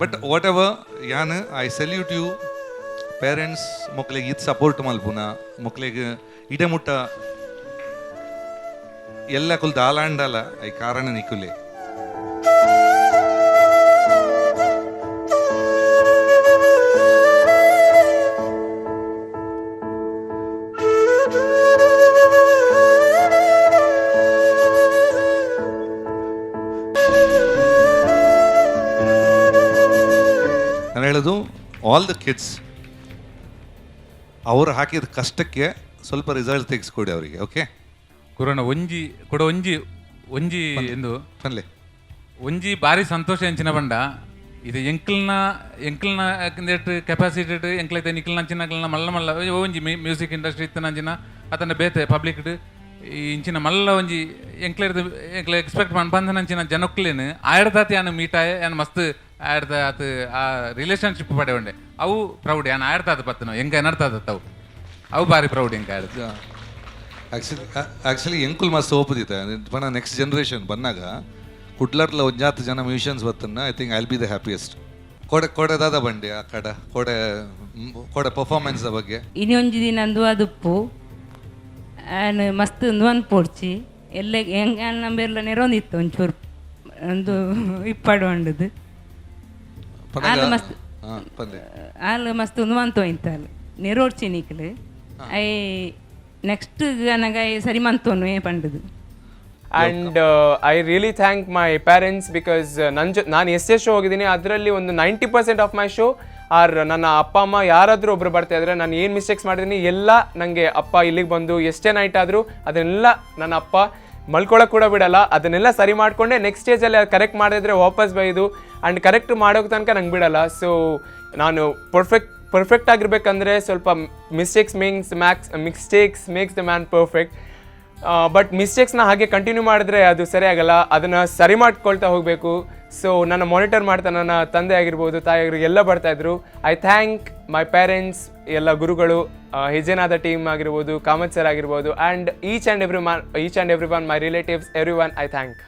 ಬಟ್ ವಾಟ್ ಎವರ್ ಯಾನ್ ಐ ಸಲ್ಯೂಟ್ ಯು ಪೇರೆಂಟ್ಸ್. ಮಕ್ಕಳಿಗೆ ಇದು ಸಪೋರ್ಟ್ ಮಲ್ಪುನ ಮಕ್ಕಳಿಗೆ ಇಡಮುಟ್ಟ ಎಲ್ಲ ಕುಲ್ದ ಆಲಾಂಡಲ್ಲ ಐ ಕಾರಣ ನಿಕುಲೆ. ಹೇಳೋದು ಆಲ್ ದ ಕಿಡ್ಸ್ ಅವರು ಹಾಕಿದ ಕಷ್ಟಕ್ಕೆ ಸ್ವಲ್ಪ ರಿಸಲ್ಟ್ ತೆಗೆಸ್ಕೊಡಿ ಅವರಿಗೆ. ಓಕೆ ಕುರೋಣ ಒಂಜಿ ಕೂಡ ಒಂಜಿ ಎಂದು ಪನ್ಲೆ ಒಂಜಿ ಬಾರಿ ಸಂತೋಷ ಎಂಚಿನ ಬಂಡ ಇದು ಎಂಕ್ಲ್ನ ಕೆಪಾಸಿಟಿ ಎಂಕ್ಲೈತೆ ನಿಕ್ಲ್ನ ಅಂಚಿನ ಮಲ್ಲ ಒಂಜಿ ಮ್ಯೂಸಿಕ್ ಇಂಡಸ್ಟ್ರಿ ಇತ್ತನಂಚಿನ ಅತನ ಬೇತೆ ಪಬ್ಲಿಕ್ ಇಂಚಿನ ಮಲ್ಲ ಒಂಜಿ ಎಂಕ್ಲ ಎಕ್ಸ್ಪೆಕ್ಟ್ ಬಂದನಂಚಿನ ಜನಕ್ಲೇನು ಆಯ್ರದಾತಿ ಯಾನು ಮೀಟಾಯ ಯಾನು ಮಸ್ತ್ ಆಡ್ದ ಅದು ಆ ರಿಲೇಷನ್ಶಿಪ್ ಪಡೆ ಉಂಡೆ ಅವು ಪ್ರೌಡ್ ಯಾನು ಆಡ್ತಾದ ಪತ್ತನು ಹೆಂಗ ನಡ್ತಾದತ್ತ ಅವು ಭಾರಿ ಪ್ರೌಡ್ ಹೆಂಗೆ ಆಡ್ದು. ಆ್ಯಕ್ಚುಲಿ ಎಂಕುಲ್ ಮಸ್ತ್ ಓಪದಿತ್ತ ಪಣ ನೆಕ್ಸ್ಟ್ ಜನರೇಷನ್ ಬಂದಾಗ ಕುಡ್ಲಾಟ್ಲ ಒಂಜಾತ್ ಜನ ಮ್ಯೂಷಿಯನ್ಸ್ ಬತ್ತನ್ನ I think I will be the happiest. ಕೊಡೆದಾದ ಬಂಡೆ ಆ ಕಡೆ ಕೊಡೆ ಪರ್ಫಾರ್ಮೆನ್ಸ್ ಬಗ್ಗೆ ಇನಿ ಒಂಜಿ ದಿನ ಅಂದುವಾದುಪ್ಪು ಆ್ಯನ್ ಮಸ್ತ್ ಒಂದುವನ್ ಪೋಡ್ಚಿ ಎಲ್ಲ ಹೆಂಗ ನಂಬೆಲ್ಲ ನೆರೊಂದಿತ್ತು ಒಂಚೂರು ಒಂದು ಇಪ್ಪಡು ಅಂಡದು ಆಲು ಮಸ್ತ್ ಒಂದುವಂತು ಇಂತಾಲು ನೆರೋಡ್ಚಿ ನಿಕ್ಲು ಐ ನೆಕ್ಸ್ಟ್ ನನಗೆ ಸರಿ ಮಂತೋನು ಪಂಡದು. And I really thank my parents because ನಾನು ಎಷ್ಟೇ ಶೋ ಹೋಗಿದ್ದೀನಿ ಅದರಲ್ಲಿ ಒಂದು 90% ಆಫ್ ಮೈ ಶೋ ಆರ್ ನನ್ನ ಅಪ್ಪ ಅಮ್ಮ ಯಾರಾದರೂ ಒಬ್ರು ಬರ್ತಾ ಇದ್ರೆ ನಾನು ಏನು ಮಿಸ್ಟೇಕ್ಸ್ ಮಾಡಿದ್ದೀನಿ ಎಲ್ಲ ನನಗೆ ಅಪ್ಪ ಇಲ್ಲಿಗೆ ಬಂದು ಎಷ್ಟೇ ನೈಟ್ ಆದರೂ ಅದನ್ನೆಲ್ಲ ನನ್ನ ಅಪ್ಪ ಮಲ್ಕೊಳ್ಳೋಕೆ ಕೂಡ ಬಿಡಲ್ಲ, ಅದನ್ನೆಲ್ಲ ಸರಿ ಮಾಡಿಕೊಂಡೆ ನೆಕ್ಸ್ಟ್ ಸ್ಟೇಜಲ್ಲಿ ಕರೆಕ್ಟ್ ಮಾಡಿದ್ರೆ ವಾಪಸ್ ಬೈದು ಆ್ಯಂಡ್ ಕರೆಕ್ಟ್ ಮಾಡೋಕೆ ತನಕ ನಂಗೆ ಬಿಡಲ್ಲ. ಸೊ ನಾನು ಪರ್ಫೆಕ್ಟ್ ಆಗಿರ್ಬೇಕಂದ್ರೆ ಸ್ವಲ್ಪ mistakes makes the man perfect. But ಮಿಸ್ಟೇಕ್ಸ್ನ ಹಾಗೆ ಕಂಟಿನ್ಯೂ ಮಾಡಿದ್ರೆ ಅದು ಸರಿಯಾಗಲ್ಲ, ಅದನ್ನು ಸರಿ ಮಾಡ್ಕೊಳ್ತಾ ಹೋಗಬೇಕು. ಸೊ ನನ್ನ ಮಾನಿಟರ್ ಮಾಡ್ತಾ ನನ್ನ ತಂದೆ ಆಗಿರ್ಬೋದು ತಾಯಿ ಆಗಿರ್ಬೋದು ಎಲ್ಲ ಬರ್ತಾಯಿದ್ರು. ಐ ಥ್ಯಾಂಕ್ ಮೈ ಪೇರೆಂಟ್ಸ್, ಎಲ್ಲ ಗುರುಗಳು, ಹೆಜ್ಜೆನಾದ ಟೀಮ್ ಆಗಿರ್ಬೋದು, ಕಾಮತ್ ಸರ್ ಆಗಿರ್ಬೋದು, and each and every one my relatives every one I thank.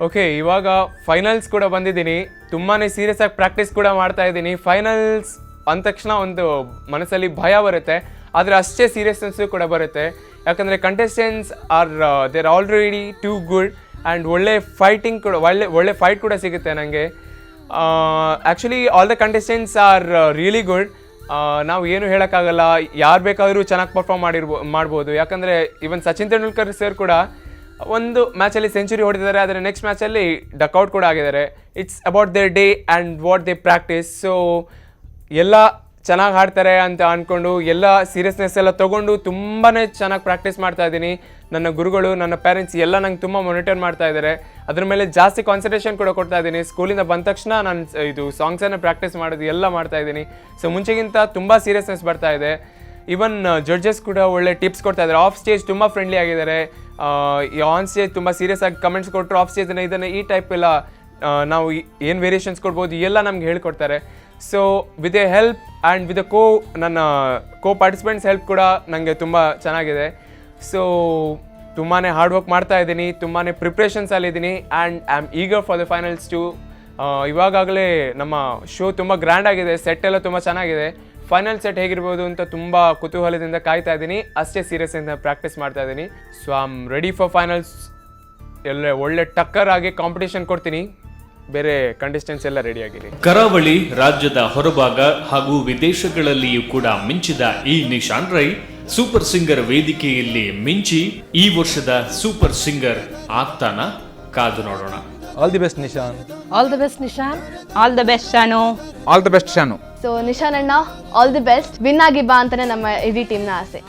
Okay, ಇವಾಗ ಫೈನಲ್ಸ್ ಕೂಡ ಬಂದಿದ್ದೀನಿ. ತುಂಬಾ ಸೀರಿಯಸ್ ಆಗಿ ಪ್ರಾಕ್ಟೀಸ್ ಕೂಡ ಮಾಡ್ತಾ ಇದ್ದೀನಿ. ಫೈನಲ್ಸ್ ಅಂದ ತಕ್ಷಣ ಒಂದು ಮನಸ್ಸಲ್ಲಿ ಭಯ ಬರುತ್ತೆ, ಆದರೆ ಅಷ್ಟೇ ಸೀರಿಯಸ್ನೆಸ್ಸು ಕೂಡ ಬರುತ್ತೆ. ಯಾಕಂದರೆ contestants are there already too good and ಒಳ್ಳೆ ಫೈಟಿಂಗ್ ಕೂಡ ಒಳ್ಳೆ ಫೈಟ್ ಕೂಡ ಸಿಗುತ್ತೆ ನನಗೆ. Actually all the contestants are really good. ನಾವು ಏನು ಹೇಳೋಕ್ಕಾಗಲ್ಲ, ಯಾರು ಬೇಕಾದರೂ ಚೆನ್ನಾಗಿ ಪರ್ಫಾರ್ಮ್ ಮಾಡ್ಬೋದು. ಯಾಕಂದರೆ ಈವನ್ ಸಚಿನ್ ತೆಂಡೂಲ್ಕರ್ ಸರ್ ಕೂಡ ಒಂದು ಮ್ಯಾಚಲ್ಲಿ ಸೆಂಚುರಿ ಹೊಡೆದಿದ್ದಾರೆ, ಆದರೆ ನೆಕ್ಸ್ಟ್ ಮ್ಯಾಚಲ್ಲಿ ಡಕ್ಔಟ್ ಕೂಡ ಆಗಿದ್ದಾರೆ. It's about there day and what they practice. So ಎಲ್ಲ ಚೆನ್ನಾಗಿ ಆಡ್ತಾರೆ ಅಂತ ಅಂದ್ಕೊಂಡು ಎಲ್ಲ ಸೀರಿಯಸ್ನೆಸ್ ಎಲ್ಲ ತೊಗೊಂಡು ತುಂಬಾ ಚೆನ್ನಾಗಿ ಪ್ರಾಕ್ಟೀಸ್ ಮಾಡ್ತಾ ಇದ್ದೀನಿ. ನನ್ನ ಗುರುಗಳು, ನನ್ನ ಪೇರೆಂಟ್ಸ್ ಎಲ್ಲ ನಂಗೆ ತುಂಬ ಮಾನಿಟರ್ ಮಾಡ್ತಾ ಇದ್ದಾರೆ. ಅದ್ರ ಮೇಲೆ ಜಾಸ್ತಿ ಕಾನ್ಸಂಟ್ರೇಷನ್ ಕೂಡ ಕೊಡ್ತಾ ಇದ್ದೀನಿ. ಸ್ಕೂಲಿಂದ ಬಂದ ತಕ್ಷಣ ನಾನು ಇದು ಸಾಂಗ್ಸನ್ನು ಪ್ರಾಕ್ಟೀಸ್ ಮಾಡೋದು ಎಲ್ಲ ಮಾಡ್ತಾ ಇದ್ದೀನಿ. ಸೊ ಮುಂಚೆಗಿಂತ ತುಂಬ ಸೀರಿಯಸ್ನೆಸ್ ಬರ್ತಾ ಇದೆ. ಈವನ್ ಜಡ್ಜಸ್ ಕೂಡ ಒಳ್ಳೆ ಟಿಪ್ಸ್ ಕೊಡ್ತಾ ಇದ್ದಾರೆ. ಆಫ್ ಸ್ಟೇಜ್ ತುಂಬ ಫ್ರೆಂಡ್ಲಿ ಆಗಿದ್ದಾರೆ. ಆನ್ ಸ್ಟೇಜ್ ತುಂಬ ಸೀರಿಯಸ್ ಆಗಿ ಕಮೆಂಟ್ಸ್ ಕೊಟ್ಟರು, ಆಫ್ ಸ್ಟೇಜ್ ಇದನ್ನು ಈ ಟೈಪ್ ಎಲ್ಲ ನಾವು ಏನು ವೇರಿಯೇಷನ್ಸ್ ಕೊಡ್ಬೋದು ಎಲ್ಲ ನಮ್ಗೆ ಹೇಳ್ಕೊಡ್ತಾರೆ. So with A help and with ನನ್ನ ಕೋ ಪಾರ್ಟಿಸಿಪೆಂಟ್ಸ್ ಹೆಲ್ಪ್ ಕೂಡ ನನಗೆ ತುಂಬ ಚೆನ್ನಾಗಿದೆ. ಸೊ ತುಂಬಾ ಹಾರ್ಡ್ ವರ್ಕ್ ಮಾಡ್ತಾ ಇದ್ದೀನಿ, ತುಂಬಾ ಪ್ರಿಪ್ರೇಷನ್ಸಲ್ಲಿದ್ದೀನಿ and I am eager for the finals too. ಇವಾಗಲೇ ನಮ್ಮ ಶೋ ತುಂಬ ಗ್ರ್ಯಾಂಡ್ ಆಗಿದೆ, ಸೆಟ್ ಎಲ್ಲ ತುಂಬ ಚೆನ್ನಾಗಿದೆ. ಫೈನಲ್ ಸೆಟ್ ಹೇಗಿರ್ಬೋದು ಅಂತ ತುಂಬ ಕುತೂಹಲದಿಂದ ಕಾಯ್ತಾ ಇದ್ದೀನಿ. ಅಷ್ಟೇ ಸೀರಿಯಸ್ಸಿಂದ ಪ್ರಾಕ್ಟೀಸ್ ಮಾಡ್ತಾ ಇದ್ದೀನಿ. So I am ready for finals. ಎಲ್ಲ ಒಳ್ಳೆ ಟಕ್ಕರ್ ಆಗಿ ಕಾಂಪಿಟೇಷನ್ ಕೊಡ್ತೀನಿ. ಬೇರೆ ಕಂಟೆಸ್ಟೆಂಟ್ಸ್ ಎಲ್ಲ ರೆಡಿ ಆಗಿರಿ. ಕರಾವಳಿ, ರಾಜ್ಯದ ಹೊರಭಾಗ ಹಾಗೂ ವಿದೇಶಗಳಲ್ಲಿಯೂ ಕೂಡ ಮಿಂಚಿದ ಈ ನಿಶಾನ್ ರೈ ಸೂಪರ್ ಸಿಂಗರ್ ವೇದಿಕೆಯಲ್ಲಿ ಮಿಂಚಿ ಈ ವರ್ಷದ ಸೂಪರ್ ಸಿಂಗರ್ ಆಗ್ತಾನ? ಕಾದು ನೋಡೋಣ. All the best Nishan. All the best Nishan. All the best Shanu. All the best Shanu. So Nishan ಅಣ್ಣ ಆಲ್ ದಿ ಬೆಸ್ಟ್. ವಿನ್ ಆಗಿ ಬಾ ಅಂತಾನೆ ನಮ್ಮ ಇಡೀ ಟೀಮ್ನ ಆಸೆ.